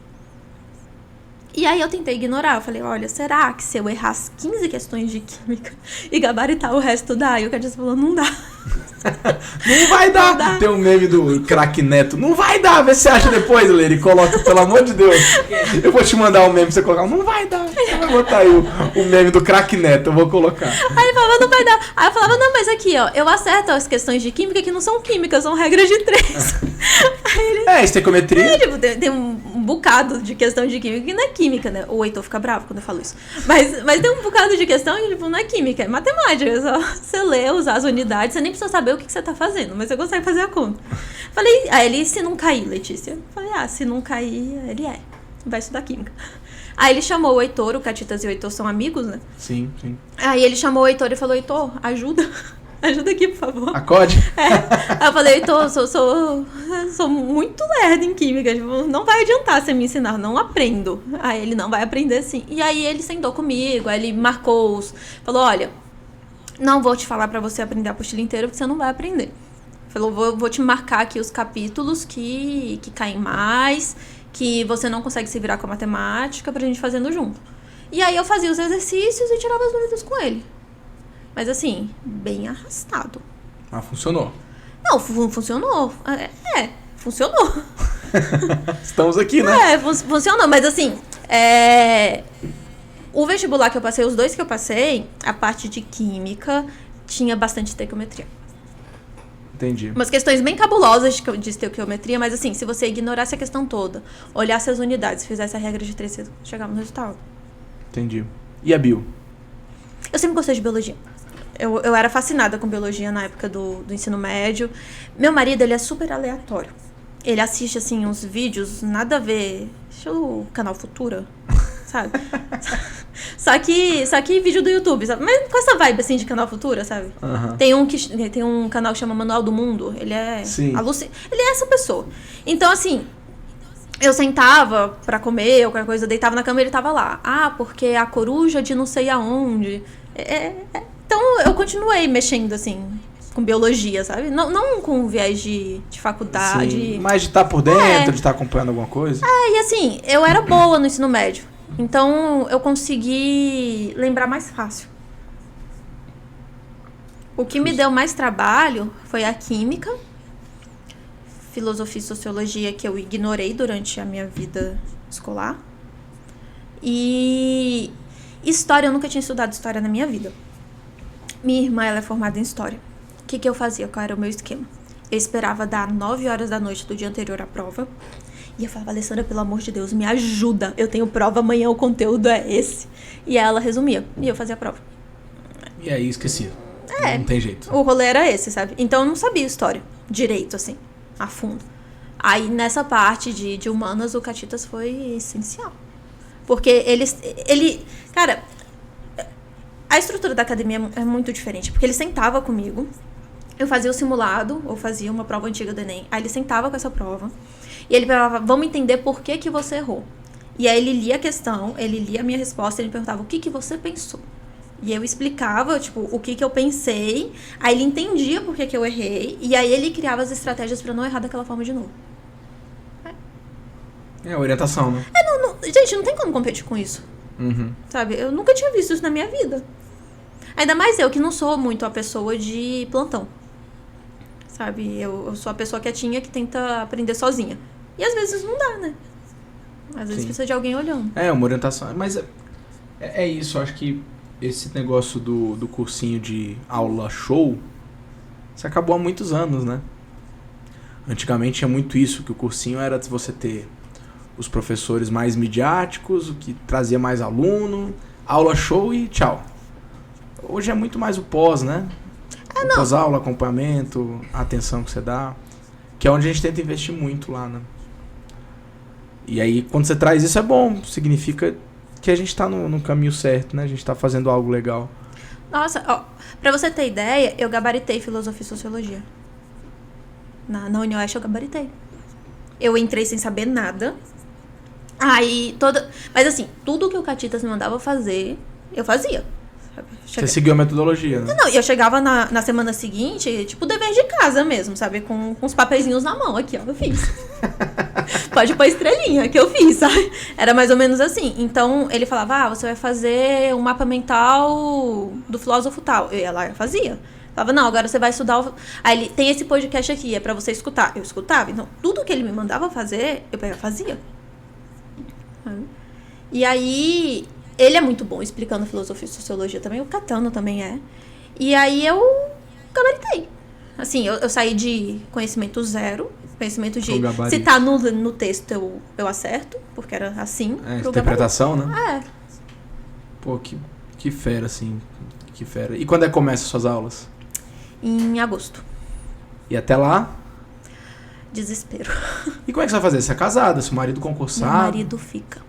E aí eu tentei ignorar, eu falei, olha, será que se eu errasse 15 questões de química e gabaritar o resto dá? E o Cadiz falou, não dá. Não vai dar. Não dá. Tem um meme do craque Neto, não vai dar, vê se você acha depois, Leire, e coloca, pelo amor de Deus. Eu vou te mandar um meme pra você colocar, não vai dar. Eu vou botar aí o meme do craque Neto, eu vou colocar. Aí ele falava, não vai dar. Aí eu falava, não, mas aqui, ó, eu acerto as questões de química que não são químicas, são regras de 3. Aí ele, estequiometria. Tipo, tem um bocado de questão de química que não é química, né? O Heitor fica bravo quando eu falo isso. Mas tem um bocado de questão que, tipo, não é química, é matemática. É só você ler, usar as unidades, você nem precisa saber o que você tá fazendo, mas você consegue fazer a conta. Falei, aí ele, se não cair, Letícia? Falei, se não cair, ele vai estudar química. Aí ele chamou o Heitor, o Catitas e o Heitor são amigos, né? Sim, sim. Aí ele chamou o Heitor e falou, Heitor, ajuda. Ajuda aqui, por favor. Acorde? Aí eu falei, Heitor, sou muito lerda em química. Tipo, não vai adiantar você me ensinar, não aprendo. Aí ele, não vai aprender sim. E aí ele sentou comigo, aí ele marcou falou, olha, não vou te falar pra você aprender a apostila inteira, porque você não vai aprender. Falou, vou te marcar aqui os capítulos que caem mais, que você não consegue se virar com a matemática, pra gente fazendo junto. E aí eu fazia os exercícios e tirava as dúvidas com ele. Mas assim, bem arrastado. Ah, funcionou. Não, funcionou. Funcionou. Estamos aqui, né? Funcionou. Mas assim, o vestibular que eu passei, os 2 que eu passei, a parte de química tinha bastante estequiometria. Entendi. Umas questões bem cabulosas de estequiometria, mas assim, se você ignorasse a questão toda, olhasse as unidades, fizesse a regra de 3, você chegava no resultado. Entendi. E a bio? Eu sempre gostei de biologia. Eu era fascinada com biologia na época do ensino médio. Meu marido, ele é super aleatório. Ele assiste, assim, uns vídeos, nada a ver. Estilo Canal Futura, sabe? Só que vídeo do YouTube, sabe? Mas com essa vibe, assim, de Canal Futura, sabe? Uhum. Tem um canal que chama Manual do Mundo. Ele é... Ele é essa pessoa. Então, assim... Eu sentava pra comer ou qualquer coisa, eu deitava na cama e ele tava lá. Porque a coruja de não sei aonde. Então, eu continuei mexendo, assim, com biologia, sabe? Não com viés de faculdade. Sim, mas de estar por dentro, de estar acompanhando alguma coisa. E assim, eu era boa no ensino médio. Então, eu consegui lembrar mais fácil. O que me deu mais trabalho foi a química, filosofia e sociologia, que eu ignorei durante a minha vida escolar. E história, eu nunca tinha estudado história na minha vida. Minha irmã, ela é formada em história. O que eu fazia? Qual era o meu esquema? Eu esperava dar 9 horas da noite do dia anterior à prova. E eu falava, Alessandra, pelo amor de Deus, me ajuda. Eu tenho prova amanhã, o conteúdo é esse. E ela resumia. E eu fazia a prova. E aí, esqueci. Não tem jeito. O rolê era esse, sabe? Então eu não sabia história direito, assim, a fundo. Aí nessa parte de humanas, o Catitas foi essencial. Porque ele... Cara, a estrutura da academia é muito diferente. Porque ele sentava comigo, eu fazia o simulado, ou fazia uma prova antiga do Enem. Aí ele sentava com essa prova, e ele perguntava, vamos entender por que você errou. E aí ele lia a questão, ele lia a minha resposta, ele me perguntava, o que você pensou? E eu explicava, tipo, o que eu pensei, aí ele entendia por que eu errei, e aí ele criava as estratégias pra não errar daquela forma de novo. É orientação, né? Gente, não tem como competir com isso. Uhum. Sabe? Eu nunca tinha visto isso na minha vida. Ainda mais eu, que não sou muito a pessoa de plantão. Sabe? Eu sou a pessoa quietinha que tenta aprender sozinha. E às vezes não dá, né? Às vezes precisa de alguém olhando. É, uma orientação. Mas é isso, eu acho que esse negócio do cursinho de aula show, isso acabou há muitos anos, né? Antigamente tinha muito isso, que o cursinho era de você ter os professores mais midiáticos, o que trazia mais aluno, aula show e tchau. Hoje é muito mais o pós, né? O pós-aula, acompanhamento, a atenção que você dá, que é onde a gente tenta investir muito lá, né? E aí, quando você traz isso, é bom, significa que a gente tá no caminho certo, né? A gente tá fazendo algo legal. Nossa, ó, pra você ter ideia, eu gabaritei filosofia e sociologia. Na UniOeste eu gabaritei. Eu entrei sem saber nada. Mas assim, tudo que o Catitas me mandava fazer, eu fazia. Você seguiu a metodologia, né? Não, e eu chegava na semana seguinte, tipo, dever de casa mesmo, sabe? Com uns papeizinhos na mão, aqui, ó, eu fiz. Pode pôr estrelinha, que eu fiz, sabe? Era mais ou menos assim. Então, ele falava, você vai fazer um mapa mental do filósofo tal. Eu ia lá e fazia. Falava, não, agora você vai estudar... Aí ele, tem esse podcast aqui, é pra você escutar. Eu escutava. Então, tudo que ele me mandava fazer, eu fazia. E aí... Ele é muito bom explicando filosofia e sociologia também. O Catano também é. E aí eu gabaritei. Assim, eu saí de conhecimento zero Conhecimento de... Se tá no texto, eu acerto, porque era assim. Interpretação, né? É. Pô, que fera, assim. Que fera. E quando é que começa as suas aulas? Em agosto. E até lá? Desespero. E como é que você vai fazer? Você é casada, seu marido concursado? Meu marido fica.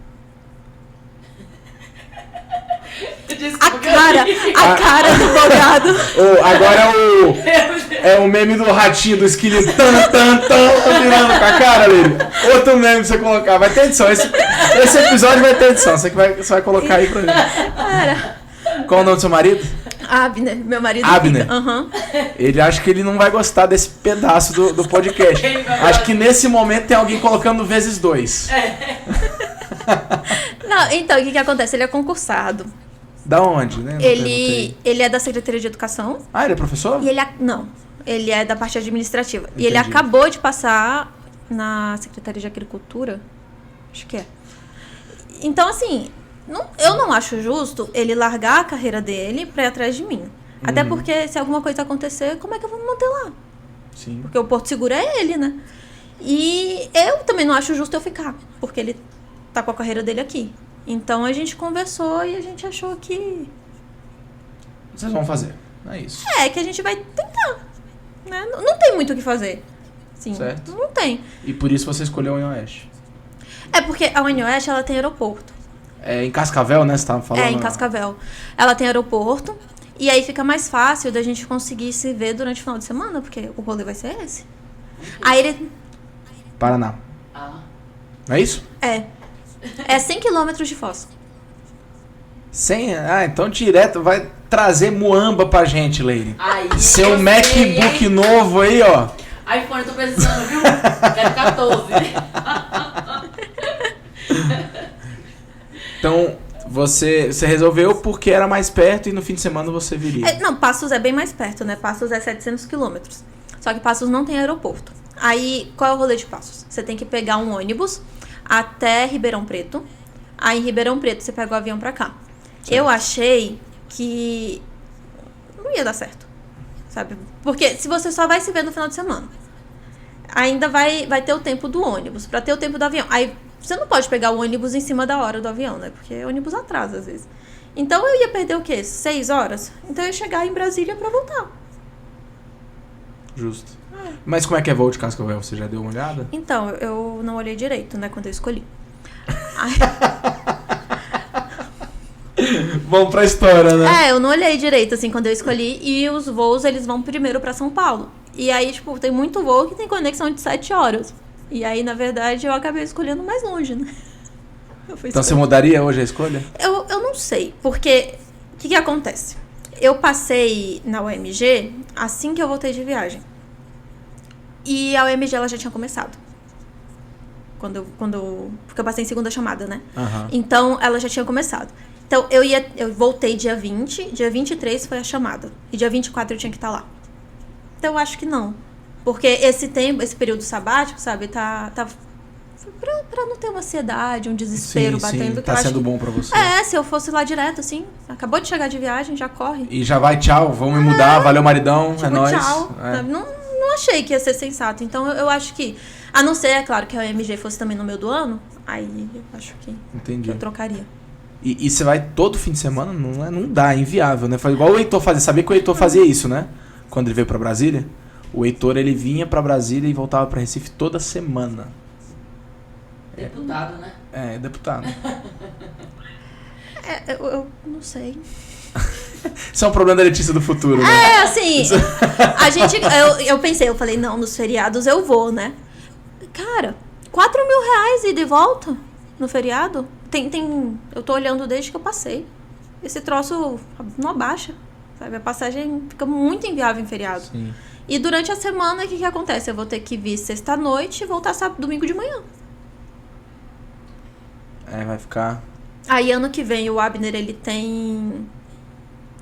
A cara do bogado. Agora é o meme do ratinho, do esquilinho, virando com a cara dele. Outro meme pra você colocar. Vai ter edição. Esse episódio vai ter edição. Você vai colocar aí pra mim. Qual é o nome do seu marido? Abner. Meu marido Abner. fica. Uhum. Ele acha que ele não vai gostar desse pedaço do podcast. Acho que nesse momento tem alguém colocando vezes 2. Não, então, o que acontece? Ele é concursado. Da onde, né? Ele é da Secretaria de Educação. Ah, ele é professor? E ele é da parte administrativa. Entendi. E ele acabou de passar na Secretaria de Agricultura. Acho que é. Então, assim, eu não acho justo ele largar a carreira dele pra ir atrás de mim. Até porque, se alguma coisa acontecer, como é que eu vou me manter lá? Sim. Porque o Porto Seguro é ele, né? E eu também não acho justo eu ficar, porque ele tá com a carreira dele aqui. Então a gente conversou e a gente achou que... Vocês vão fazer, é isso. Que a gente vai tentar, né? Não tem muito o que fazer. Sim, certo. Não tem. E por isso você escolheu a UniOeste? É porque a UniOeste, ela tem aeroporto. É em Cascavel, né? Você tava falando? É, em Cascavel. Ela tem aeroporto e aí fica mais fácil da gente conseguir se ver durante o final de semana, porque o rolê vai ser esse. Aí ele... Paraná. Não é isso? É 100 km de Foz. 100? Então direto vai trazer muamba pra gente, Leire. Seu MacBook novo aí, ó. iPhone, eu tô precisando, viu? Quero 14. Então, você resolveu porque era mais perto e no fim de semana você viria. Não, Passos é bem mais perto, né? Passos é 700 km. Só que Passos não tem aeroporto. Aí, qual é o rolê de Passos? Você tem que pegar um ônibus até Ribeirão Preto. Aí, em Ribeirão Preto, você pega o avião pra cá. Certo. Eu achei que não ia dar certo, sabe? Porque se você só vai se ver no final de semana, ainda vai ter o tempo do ônibus, pra ter o tempo do avião. Aí, você não pode pegar o ônibus em cima da hora do avião, né? Porque o ônibus atrasa, às vezes. Então, eu ia perder o quê? 6 horas? Então, eu ia chegar em Brasília pra voltar. Justo. Mas como é que é voo de Cascavel? Você já deu uma olhada? Então, eu não olhei direito, né? Quando eu escolhi. Vamos pra história, né? Eu não olhei direito, assim, quando eu escolhi. E os voos, eles vão primeiro pra São Paulo. E aí, tipo, tem muito voo que tem conexão de 7 horas. E aí, na verdade, eu acabei escolhendo mais longe, né? Então você mudaria hoje a escolha? Eu não sei, porque o que acontece? Eu passei na UMG assim que eu voltei de viagem. E a UMG, ela já tinha começado. Porque eu passei em segunda chamada, né? Uhum. Então, ela já tinha começado. Então, eu voltei dia 20, dia 23 foi a chamada. E dia 24 eu tinha que estar lá. Então, eu acho que não. Porque esse período sabático, sabe, tá pra não ter uma ansiedade, um desespero batendo. Sim, tá sendo bom pra você. Se eu fosse lá direto, assim, acabou de chegar de viagem, já corre. E já vai, tchau, vamos me mudar, valeu maridão, tipo, é nóis. Tchau. Não achei que ia ser sensato. Então, eu acho que, a não ser, é claro, que a OMG fosse também no meio do ano, aí eu acho que eu trocaria. E você vai todo fim de semana? Não dá, é inviável, né? Faz igual o Heitor fazia. Sabia que o Heitor fazia isso, né? Quando ele veio pra Brasília. O Heitor, ele vinha pra Brasília e voltava pra Recife toda semana. Deputado, né? Deputado. Eu não sei. Isso é um problema da Letícia do futuro, né? Assim, eu falei, não, nos feriados eu vou, né? Cara, 4 mil reais ida e volta no feriado? Eu tô olhando desde que eu passei. Esse troço não abaixa, sabe? A passagem fica muito inviável em feriado. Sim. E durante a semana, o que acontece? Eu vou ter que vir sexta-noite e voltar sábado, domingo de manhã. Vai ficar... Aí, ano que vem, o Abner, ele tem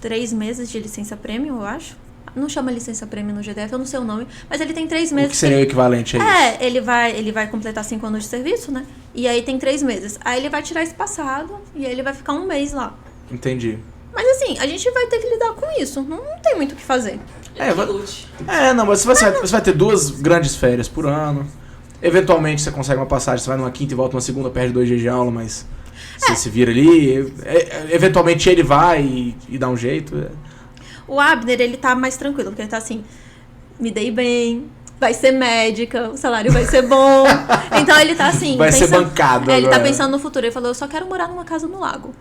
3 meses de licença prêmio, eu acho. Não chama licença prêmio no GDF, eu não sei o nome. Mas ele tem 3 meses. O que seria o equivalente a isso? Ele vai completar 5 anos de serviço, né? E aí tem 3 meses. Aí ele vai tirar esse passado e aí ele vai ficar 1 mês lá. Entendi. Mas assim, a gente vai ter que lidar com isso. Não tem muito o que fazer. Não, mas você vai ter 2 grandes férias por ano. Eventualmente você consegue uma passagem, você vai numa quinta e volta numa segunda, perde 2 dias de aula, mas você se vira ali. Eventualmente ele vai e dá um jeito. O Abner, ele tá mais tranquilo, porque ele tá assim, me dei bem, vai ser médica, o salário vai ser bom. Então ele tá assim... Vai ser bancado Ele agora. tá pensando no futuro, ele falou, eu só quero morar numa casa no lago.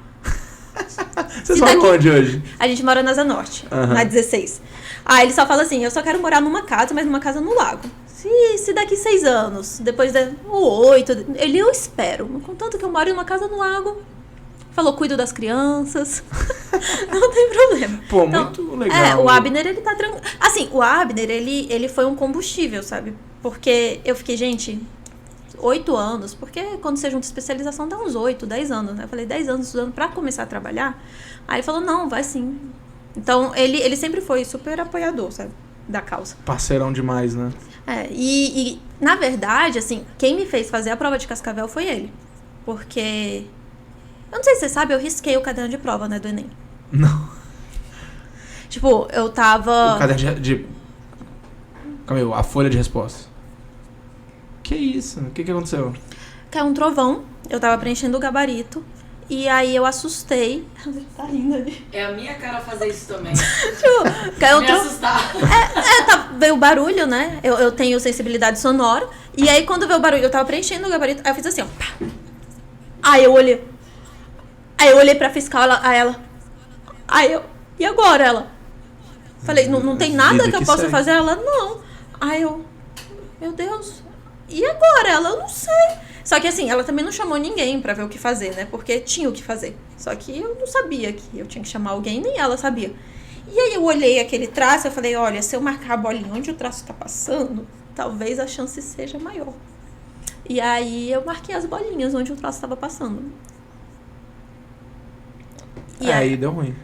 Vocês moram onde hoje? A gente mora na Asa Norte, na 16. Aí ele só fala assim, eu só quero morar numa casa, mas numa casa no lago. Se daqui 6 anos, depois ou 8, eu espero. Contanto que eu moro em uma casa no lago. Falou, cuido das crianças. Não tem problema. Pô, então, muito legal. O Abner, ele tá tranquilo. Assim, o Abner, ele foi um combustível, sabe? Porque eu fiquei, gente, 8 anos. Porque quando você junta especialização, dá uns 8, 10 anos, né? Eu falei, 10 anos estudando pra começar a trabalhar. Aí ele falou, não, vai sim. Então, ele sempre foi super apoiador, sabe? Da causa. Parceirão demais, né? E na verdade, assim, quem me fez fazer a prova de Cascavel foi ele. Porque... Eu não sei se você sabe, eu risquei o caderno de prova, né, do Enem. Não. Tipo, eu tava... O caderno de... Calma aí, a folha de resposta. Que isso? O que aconteceu? Caiu um trovão, eu tava preenchendo o gabarito, e aí eu assustei. Tá rindo ali. É a minha cara fazer isso também. Tipo, caiu Me assustar. Veio o barulho, né? Eu tenho sensibilidade sonora, e aí quando veio o barulho, eu tava preenchendo o gabarito, aí eu fiz assim, ó. Pá. Aí eu olhei pra fiscal, e agora ela? Falei, não tem nada que eu possa fazer? Ela, não. Aí eu, meu Deus, e agora? Ela, eu não sei. Só que assim, ela também não chamou ninguém pra ver o que fazer, né? Porque tinha o que fazer. Só que eu não sabia que eu tinha que chamar alguém, nem ela sabia. E aí eu olhei aquele traço e falei, olha, se eu marcar a bolinha onde o traço tá passando, talvez a chance seja maior. E aí eu marquei as bolinhas onde o traço tava passando. E aí deu ruim.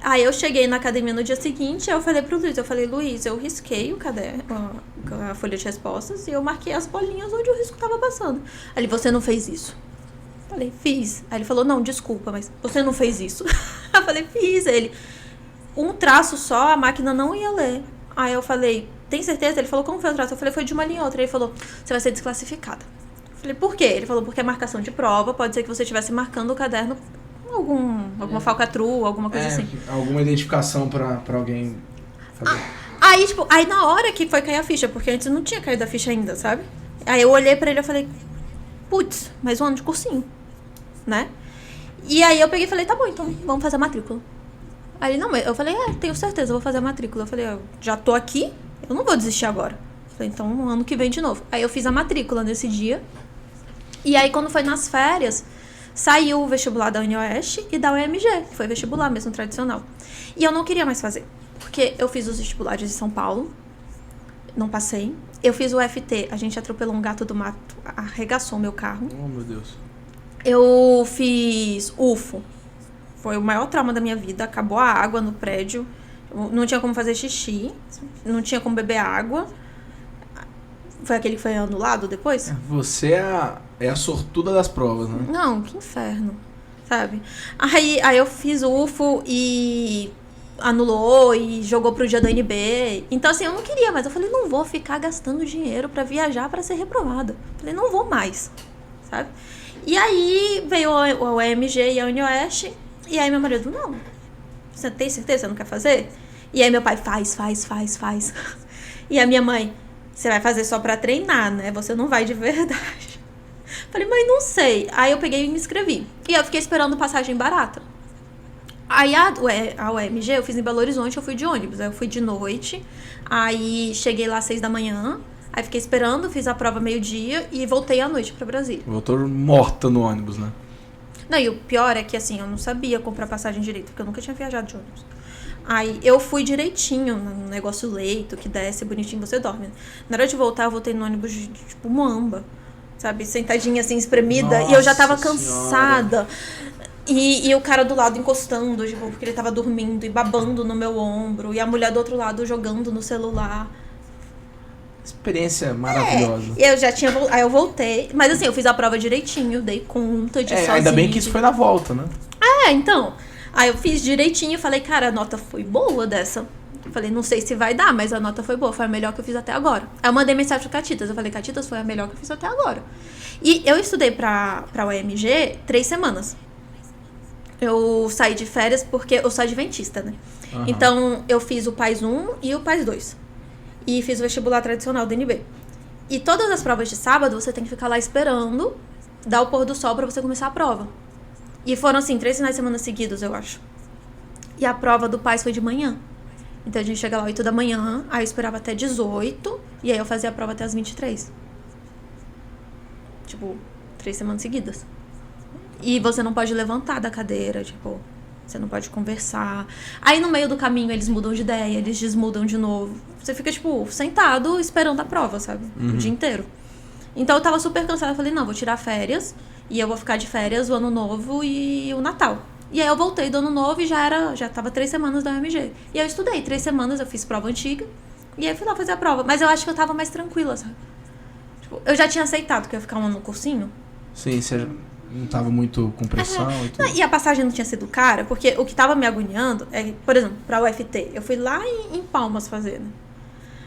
Aí eu cheguei na academia no dia seguinte, aí eu falei pro Luiz, Luiz, eu risquei o caderno, a folha de respostas, e eu marquei as bolinhas onde o risco tava passando. Aí ele, você não fez isso? Eu falei, fiz. Aí ele falou, não, desculpa, mas você não fez isso. Eu falei, fiz. Aí ele, um traço só, a máquina não ia ler. Aí eu falei, tem certeza? Ele falou, como foi o traço? Eu falei, foi de uma linha a outra. Aí ele falou, você vai ser desclassificada. Eu falei, por quê? Ele falou, porque é marcação de prova, pode ser que você estivesse marcando o caderno alguma falcatrua, alguma coisa assim. Alguma identificação pra alguém fazer. Aí na hora que foi cair a ficha, porque antes não tinha caído a ficha ainda, sabe? Aí eu olhei pra ele e falei, putz, mais um ano de cursinho, né? E aí eu peguei e falei, tá bom, então vamos fazer a matrícula. Aí não, eu falei, tenho certeza, eu vou fazer a matrícula. Eu falei, eu já tô aqui, eu não vou desistir agora. Eu falei, então ano que vem de novo. Aí eu fiz a matrícula nesse dia. E aí quando foi nas férias, saiu o vestibular da UniOeste e da UEMG, que foi vestibular mesmo, tradicional. E eu não queria mais fazer, porque eu fiz os vestibulares de São Paulo, não passei. Eu fiz o FT, a gente atropelou um gato do mato, arregaçou o meu carro. Oh, meu Deus. Eu fiz UFO, foi o maior trauma da minha vida, acabou a água no prédio, não tinha como fazer xixi, não tinha como beber água. Foi aquele que foi anulado depois? Você é a sortuda das provas, né? Não, que inferno, sabe? Aí eu fiz o UFO e anulou e jogou pro dia do NB. Então, assim, eu não queria, mas eu falei, não vou ficar gastando dinheiro pra viajar pra ser reprovada. Falei, não vou mais, sabe? E aí veio o UEMG e a UniOeste, e aí meu marido, não, você tem certeza que você não quer fazer? E aí meu pai, faz. E a minha mãe, você vai fazer só pra treinar, né? Você não vai de verdade. Falei, mãe, não sei. Aí eu peguei e me inscrevi. E eu fiquei esperando passagem barata. Aí a UEMG eu fiz em Belo Horizonte, eu fui de ônibus. Aí eu fui de noite, aí cheguei lá às 6 da manhã, aí fiquei esperando, fiz a prova meio-dia e voltei à noite pra Brasília. Voltou morta no ônibus, né? Não, e o pior é que assim, eu não sabia comprar passagem direito, porque eu nunca tinha viajado de ônibus. Aí eu fui direitinho no negócio leito, que desce bonitinho, você dorme. Na hora de voltar, eu voltei no ônibus de tipo Moamba, sabe? Sentadinha assim, espremida. Nossa, e eu já tava cansada. E o cara do lado encostando, tipo, porque ele tava dormindo e babando no meu ombro. E a mulher do outro lado jogando no celular. Experiência maravilhosa. E eu já tinha... Aí eu voltei. Mas assim, eu fiz a prova direitinho, dei conta de sozinha. Ainda bem que isso foi na volta, né? Então... Aí eu fiz direitinho e falei, cara, a nota foi boa dessa. Falei, não sei se vai dar, mas a nota foi boa, foi a melhor que eu fiz até agora. Aí eu mandei mensagem pro Catitas, eu falei, Catitas, foi a melhor que eu fiz até agora. E eu estudei pra UEMG 3 semanas. Eu saí de férias porque eu sou adventista, né? Uhum. Então, eu fiz o PAS 1 e o PAS 2. E fiz o vestibular tradicional do NB. E todas as provas de sábado, você tem que ficar lá esperando dar o pôr do sol pra você começar a prova. E foram, assim, 3 finais de semana seguidos, eu acho. E a prova do PAS foi de manhã. Então, a gente chega lá 8 da manhã, aí eu esperava até 18, e aí eu fazia a prova até as 23. Tipo, 3 semanas seguidas. E você não pode levantar da cadeira, tipo... Você não pode conversar. Aí, no meio do caminho, eles mudam de ideia, eles desmudam de novo. Você fica, tipo, sentado esperando a prova, sabe? O dia inteiro. Então, eu tava super cansada. Eu falei, não, vou tirar férias. E eu vou ficar de férias o Ano Novo e o Natal. E aí, eu voltei do Ano Novo e já tava 3 semanas da UMG. E eu estudei 3 semanas, eu fiz prova antiga. E aí, fui lá fazer a prova. Mas eu acho que eu tava mais tranquila, sabe? Tipo, eu já tinha aceitado que eu ia ficar um ano no cursinho. Sim, você não tava muito com pressão e tudo. E a passagem não tinha sido cara, porque o que tava me agoniando é, por exemplo, pra UFT, eu fui lá em Palmas fazer, né?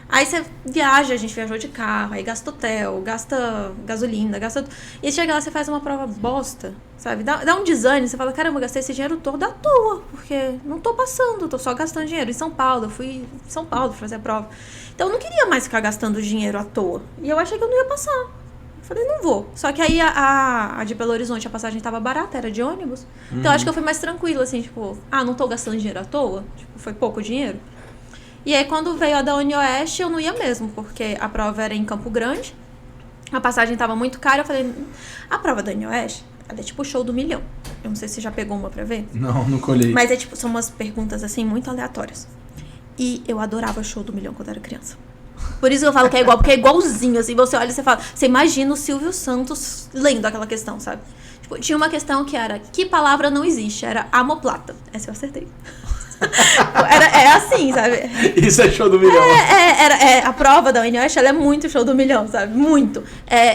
Aí você viaja, a gente viajou de carro, aí gasta hotel, gasta gasolina, gasta... E aí chega lá, você faz uma prova bosta, sabe? Dá um desânimo, você fala, caramba, eu gastei esse dinheiro todo à toa, porque não tô passando, tô só gastando dinheiro. Em São Paulo, eu fui em São Paulo fazer a prova. Então eu não queria mais ficar gastando dinheiro à toa. E eu achei que eu não ia passar. Falei, não vou. Só que aí a de Belo Horizonte, a passagem tava barata, era de ônibus. Então eu acho que eu fui mais tranquila, assim, tipo, não tô gastando dinheiro à toa. Tipo, foi pouco dinheiro. E aí quando veio a da UniOeste, eu não ia mesmo, porque a prova era em Campo Grande. A passagem tava muito cara, eu falei, a prova da UniOeste, ela é tipo o show do milhão. Eu não sei se você já pegou uma pra ver. Não colhei. Mas é tipo, são umas perguntas, assim, muito aleatórias. E eu adorava show do milhão quando era criança. Por isso que eu falo que é igual, porque é igualzinho, assim, você olha e você fala, você imagina o Silvio Santos lendo aquela questão, sabe? Tipo, tinha uma questão que era, que palavra não existe? Era amoplata. Essa eu acertei. É assim, sabe? Isso é show do milhão. A prova da UniOeste, ela é muito show do milhão, sabe? Muito.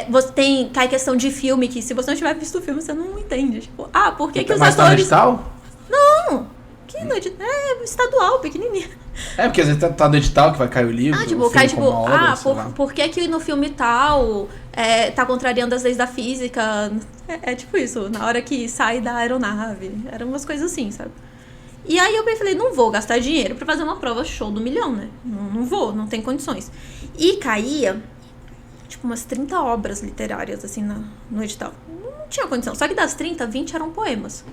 Você cai questão de filme, que se você não tiver visto o filme, você não entende. Tipo, por que os atores... Mas tá no edital? Não! Que no edital? É estadual, pequenininho. Porque às vezes tá no edital que vai cair o livro. Tipo, cai tipo, por que no filme tal tá contrariando as leis da física? É tipo isso, na hora que sai da aeronave. Eram umas coisas assim, sabe? E aí eu falei, não vou gastar dinheiro pra fazer uma prova show do milhão, né? Não vou, não tem condições. E caía, tipo, umas 30 obras literárias, assim, no edital. Não tinha condição. Só que das 30, 20 eram poemas.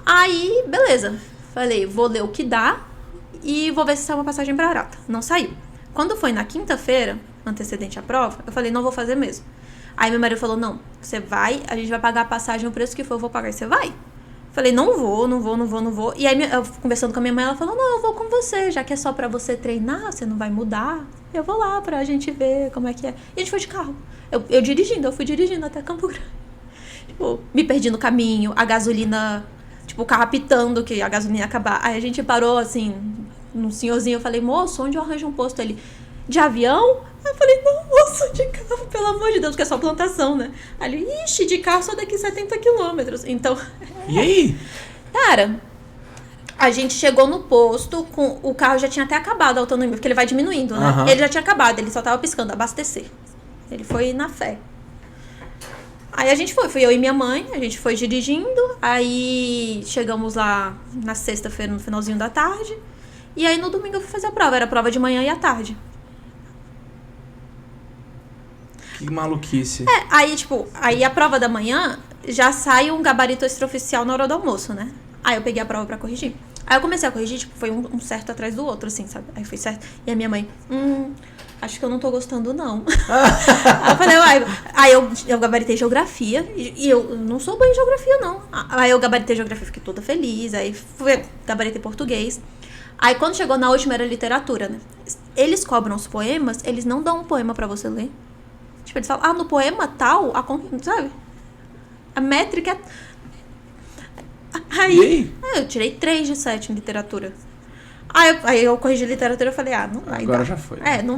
Aí, beleza. Falei, vou ler o que dá e vou ver se sai uma passagem barata. Não saiu. Quando foi na quinta-feira, antecedente à prova, eu falei, não vou fazer mesmo. Aí meu marido falou, não, você vai, a gente vai pagar a passagem, o preço que for, eu vou pagar e você vai. Falei, não vou. E aí, eu conversando com a minha mãe, ela falou, não, eu vou com você, já que é só pra você treinar, você não vai mudar. Eu vou lá pra gente ver como é que é. E a gente foi de carro. Eu fui dirigindo até Campo Grande. Tipo, me perdi no caminho, a gasolina... Tipo, o carro apitando que a gasolina ia acabar. Aí a gente parou, assim, num senhorzinho. Eu falei, moço, onde eu arranjo um posto? Ele, de avião? Aí eu falei, não, moço, de carro, pelo amor de Deus, porque é só plantação, né? Aí ele, ixi, de carro só daqui 70 quilômetros. Então... E aí? Cara, a gente chegou no posto, o carro já tinha até acabado a autonomia, porque ele vai diminuindo, né? Ele já tinha acabado, ele só tava piscando, abastecer. Ele foi na fé. Aí a gente fui eu e minha mãe, a gente foi dirigindo, aí chegamos lá na sexta-feira, no finalzinho da tarde, e aí no domingo eu fui fazer a prova, era a prova de manhã e à tarde. Que maluquice. Aí a prova da manhã já sai um gabarito extraoficial na hora do almoço, né? Aí eu peguei a prova pra corrigir. Aí eu comecei a corrigir, tipo, foi um certo atrás do outro, assim, sabe? Aí foi certo. E a minha mãe, acho que eu não tô gostando, não. Aí eu falei, aí eu gabaritei geografia, e eu não sou boa em geografia, não. Aí eu gabaritei geografia, fiquei toda feliz, aí gabaritei português. Aí quando chegou na última era literatura, né? Eles cobram os poemas, eles não dão um poema pra você ler. Tipo, eles falam, no poema tal, sabe? A métrica é... Aí eu tirei 3 de 7 em literatura. Aí eu corrigi literatura e falei, não vai dar. Agora já foi. Não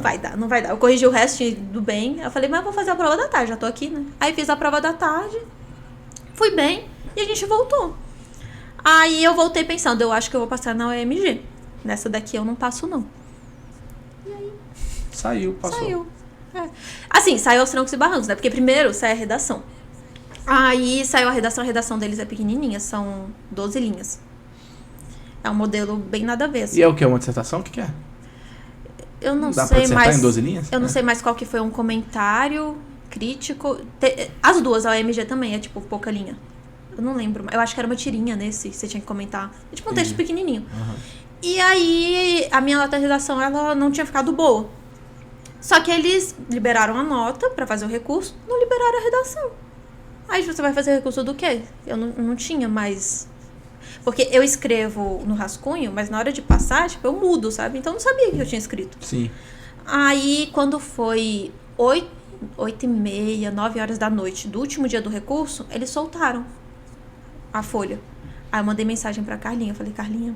vai dar. Eu corrigi o resto do bem. Eu falei, mas eu vou fazer a prova da tarde, já tô aqui, né? Aí fiz a prova da tarde, fui bem e a gente voltou. Aí eu voltei pensando, eu acho que eu vou passar na UEMG. nessa daqui eu não passo, não. E aí? Passou. Saiu. É. Assim, saiu aos trancos e barrancos, né? Porque primeiro sai a redação. Aí saiu a redação deles é pequenininha, são 12 linhas. É um modelo bem nada a ver. Assim. E é o que? Uma dissertação? O que é? Eu não Dá sei pra mais. em 12 linhas? Eu não sei mais qual que foi um comentário crítico. As duas, a OMG também é tipo pouca linha. Eu não lembro. Eu acho que era uma tirinha nesse, você tinha que comentar. É tipo um texto pequenininho. Uhum. E aí, a minha nota de redação, ela não tinha ficado boa. Só que eles liberaram a nota pra fazer o recurso, não liberaram a redação. Aí você vai fazer recurso do quê? Eu não tinha mais... Porque eu escrevo no rascunho, mas na hora de passar, tipo, eu mudo, sabe? Então eu não sabia o que eu tinha escrito. Sim. Aí, quando foi 8h30, 9 horas da noite do último dia do recurso, eles soltaram a folha. Aí eu mandei mensagem pra Carlinha. Eu falei, Carlinha,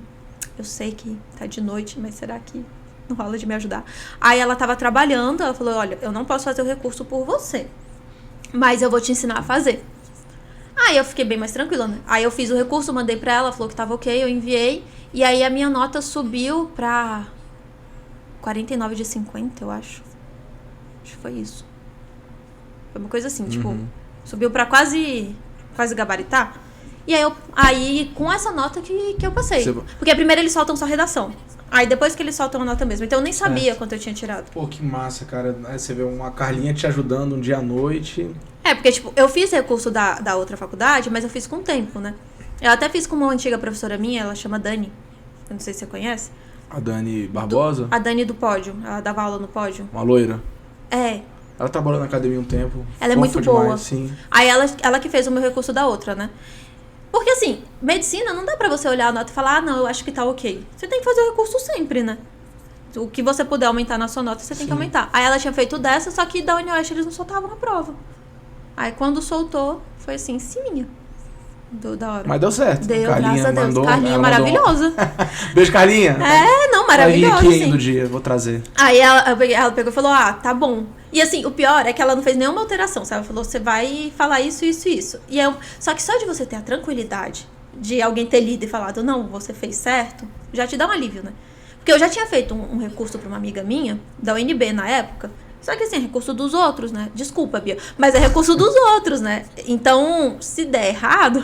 eu sei que tá de noite, mas será que não rola de me ajudar? Aí ela tava trabalhando, ela falou, olha, eu não posso fazer o recurso por você, mas eu vou te ensinar a fazer. Aí eu fiquei bem mais tranquila, né? Aí eu fiz o recurso, mandei pra ela, falou que tava ok, eu enviei. E aí a minha nota subiu pra 49 de 50, eu acho. Acho que foi isso. Foi uma coisa assim, tipo, subiu pra quase gabaritar. E aí com essa nota que eu passei. Porque primeiro eles soltam só redação. Aí depois que eles soltam a nota mesmo. Então eu nem sabia quanto eu tinha tirado. Pô, que massa, cara. Aí você vê uma Carlinha te ajudando um dia à noite. É, porque, tipo, eu fiz recurso da outra faculdade, mas eu fiz com tempo, né? Eu até fiz com uma antiga professora minha, ela chama Dani. Eu não sei se você conhece. A Dani Barbosa? A Dani do Pódio. Ela dava aula no Pódio. Uma loira? É. Ela trabalhou na academia um tempo. Ela é muito boa. Demais, sim. Aí ela que fez o meu recurso da outra, né? Porque, assim, medicina não dá pra você olhar a nota e falar, não, eu acho que tá ok. Você tem que fazer o recurso sempre, né? O que você puder aumentar na sua nota, você tem que aumentar. Aí ela tinha feito dessa, só que da UniOeste eles não soltavam a prova. Aí quando soltou, foi assim, em ciminha. Da hora. Mas deu certo. Deu, Carlinha graças a Deus. mandou, Carlinha maravilhosa. Beijo, Carlinha. Não, maravilhosa. Vai vir aqui sim. do dia, vou trazer. Aí ela pegou e falou, tá bom. E assim, o pior é que ela não fez nenhuma alteração, sabe? Ela falou, você vai falar isso, isso e isso. E só que só de você ter a tranquilidade de alguém ter lido e falado, não, você fez certo, já te dá um alívio, né? Porque eu já tinha feito um recurso pra uma amiga minha, da UNB na época. Só que assim, é recurso dos outros, né? Desculpa, Bia, mas é recurso dos outros, né? Então, se der errado...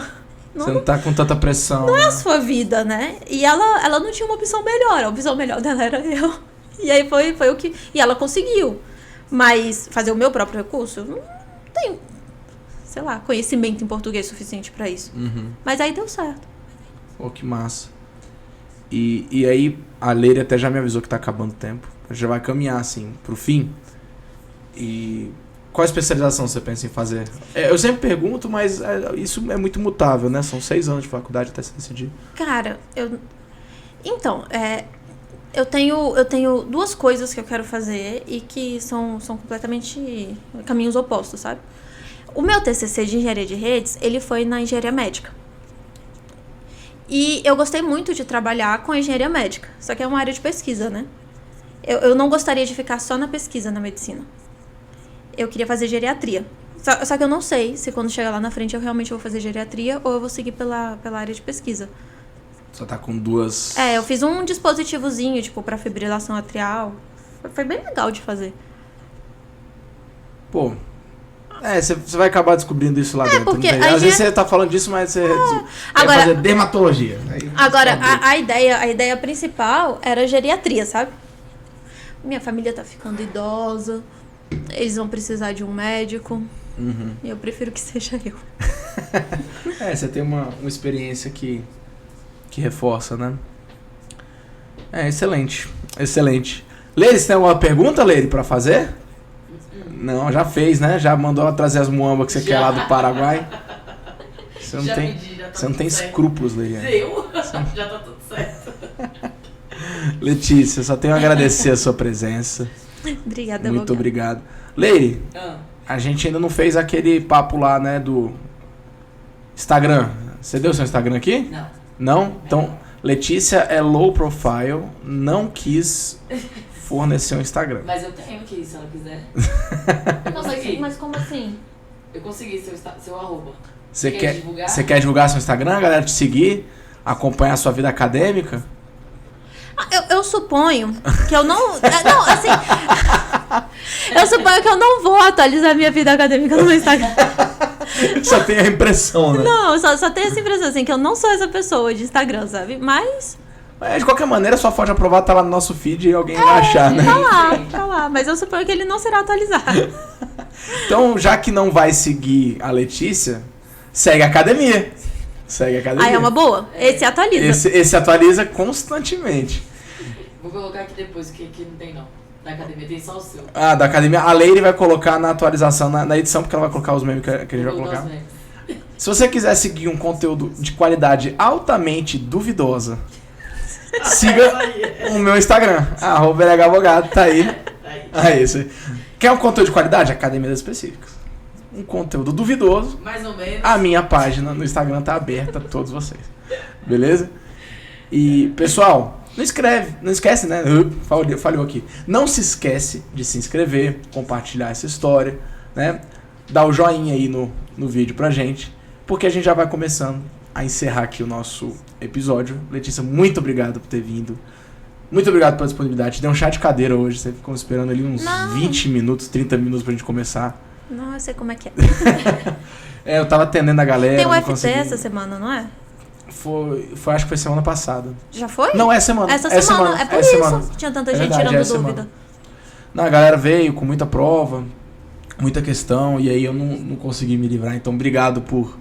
Você não tá com tanta pressão. Não é a sua vida, né? E ela não tinha uma opção melhor. A opção melhor dela era eu. E aí foi o que... E ela conseguiu. Mas fazer o meu próprio recurso, eu não tenho, sei lá, conhecimento em português suficiente pra isso. Mas aí deu certo. Pô, que massa. E aí, a Leire até já me avisou que tá acabando o tempo. Já vai caminhar, assim, pro fim. E qual especialização você pensa em fazer? Eu sempre pergunto, mas isso é muito mutável, né? São 6 anos de faculdade até se decidir. Cara, Então, eu tenho 2 coisas que eu quero fazer e que são completamente caminhos opostos, sabe? O meu TCC de engenharia de redes, ele foi na engenharia médica. E eu gostei muito de trabalhar com engenharia médica, só que é uma área de pesquisa, né? Eu não gostaria de ficar só na pesquisa na medicina. Eu queria fazer geriatria. Só que eu não sei se quando chegar lá na frente eu realmente vou fazer geriatria ou eu vou seguir pela área de pesquisa. Só tá com 2... Eu fiz um dispositivozinho, tipo, pra fibrilação atrial. Foi bem legal de fazer. Pô... você vai acabar descobrindo isso lá dentro. Porque às vezes você tá falando disso, mas você Agora, fazer dermatologia. Agora, a ideia principal era geriatria, sabe? Minha família tá ficando idosa, eles vão precisar de um médico. E eu prefiro que seja eu. Você tem uma experiência que reforça, né? Excelente. Excelente. Leire, você tem alguma pergunta, Leire, pra fazer? Não, já fez, né? Já mandou ela trazer as muambas que você quer lá do Paraguai. Você não tem escrúpulos, Leire. Já tá tudo certo. Letícia, só tenho a agradecer a sua presença. Obrigada, Muito obrigado. Leire, a gente ainda não fez aquele papo lá, né, do Instagram. Você deu seu Instagram aqui? Não. Não? Então, Letícia é low profile, não quis fornecer um Instagram. Mas eu tenho aqui, se ela quiser. Mas como assim? Eu consegui seu arroba. Você quer divulgar seu Instagram, a galera te seguir, acompanhar a sua vida acadêmica? Eu suponho que eu não... Não, assim... Eu suponho que eu não vou atualizar minha vida acadêmica no meu Instagram. Só tem a impressão, né? Não, só tem essa impressão, assim, que eu não sou essa pessoa de Instagram, sabe? Mas... De qualquer maneira, sua foto aprovada tá lá no nosso feed e alguém vai achar, né? Tá lá. Mas eu suponho que ele não será atualizado. Então, já que não vai seguir a Letícia, segue a academia. Segue a academia. Aí é uma boa. Esse atualiza. Esse atualiza constantemente. Vou colocar aqui depois, que aqui não tem não. Da academia tem só o seu. Ah, da academia. A Leire vai colocar na atualização, na edição, porque ela vai colocar os memes que a gente vai colocar. Se você quiser seguir um conteúdo de qualidade altamente duvidosa, siga o meu Instagram, @LHAdvogado, tá aí. É isso. Quer um conteúdo de qualidade? Academia das Específicas. Um conteúdo duvidoso, mais ou menos. a minha página no Instagram tá aberta a todos vocês. Beleza? E, pessoal, não esquece, né? Falhou aqui. Não se esquece de se inscrever, compartilhar essa história, né? Dar o joinha aí no vídeo pra gente, porque a gente já vai começando a encerrar aqui o nosso episódio. Letícia, muito obrigado por ter vindo. Muito obrigado pela disponibilidade. Deu um chá de cadeira hoje. Você ficou esperando ali uns 20 minutos, 30 minutos pra gente começar. Não, eu sei como é que é. Eu tava atendendo a galera. Tem o UFT essa semana, não é? Foi, acho que foi semana passada. Já foi? Não, é semana. Essa semana. É por isso semana. que tinha tanta gente tirando dúvida. Não, a galera veio com muita prova, muita questão, e aí eu não consegui me livrar. Então, obrigado por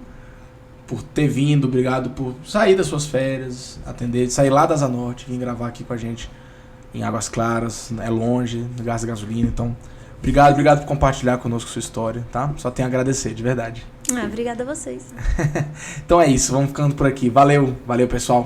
ter vindo, obrigado por sair das suas férias, atender, sair lá da Asa Norte, vir gravar aqui com a gente em Águas Claras, é longe, gasta gasolina, então obrigado por compartilhar conosco sua história, tá? Só tenho a agradecer, de verdade. Obrigada a vocês. Então é isso, vamos ficando por aqui. Valeu pessoal.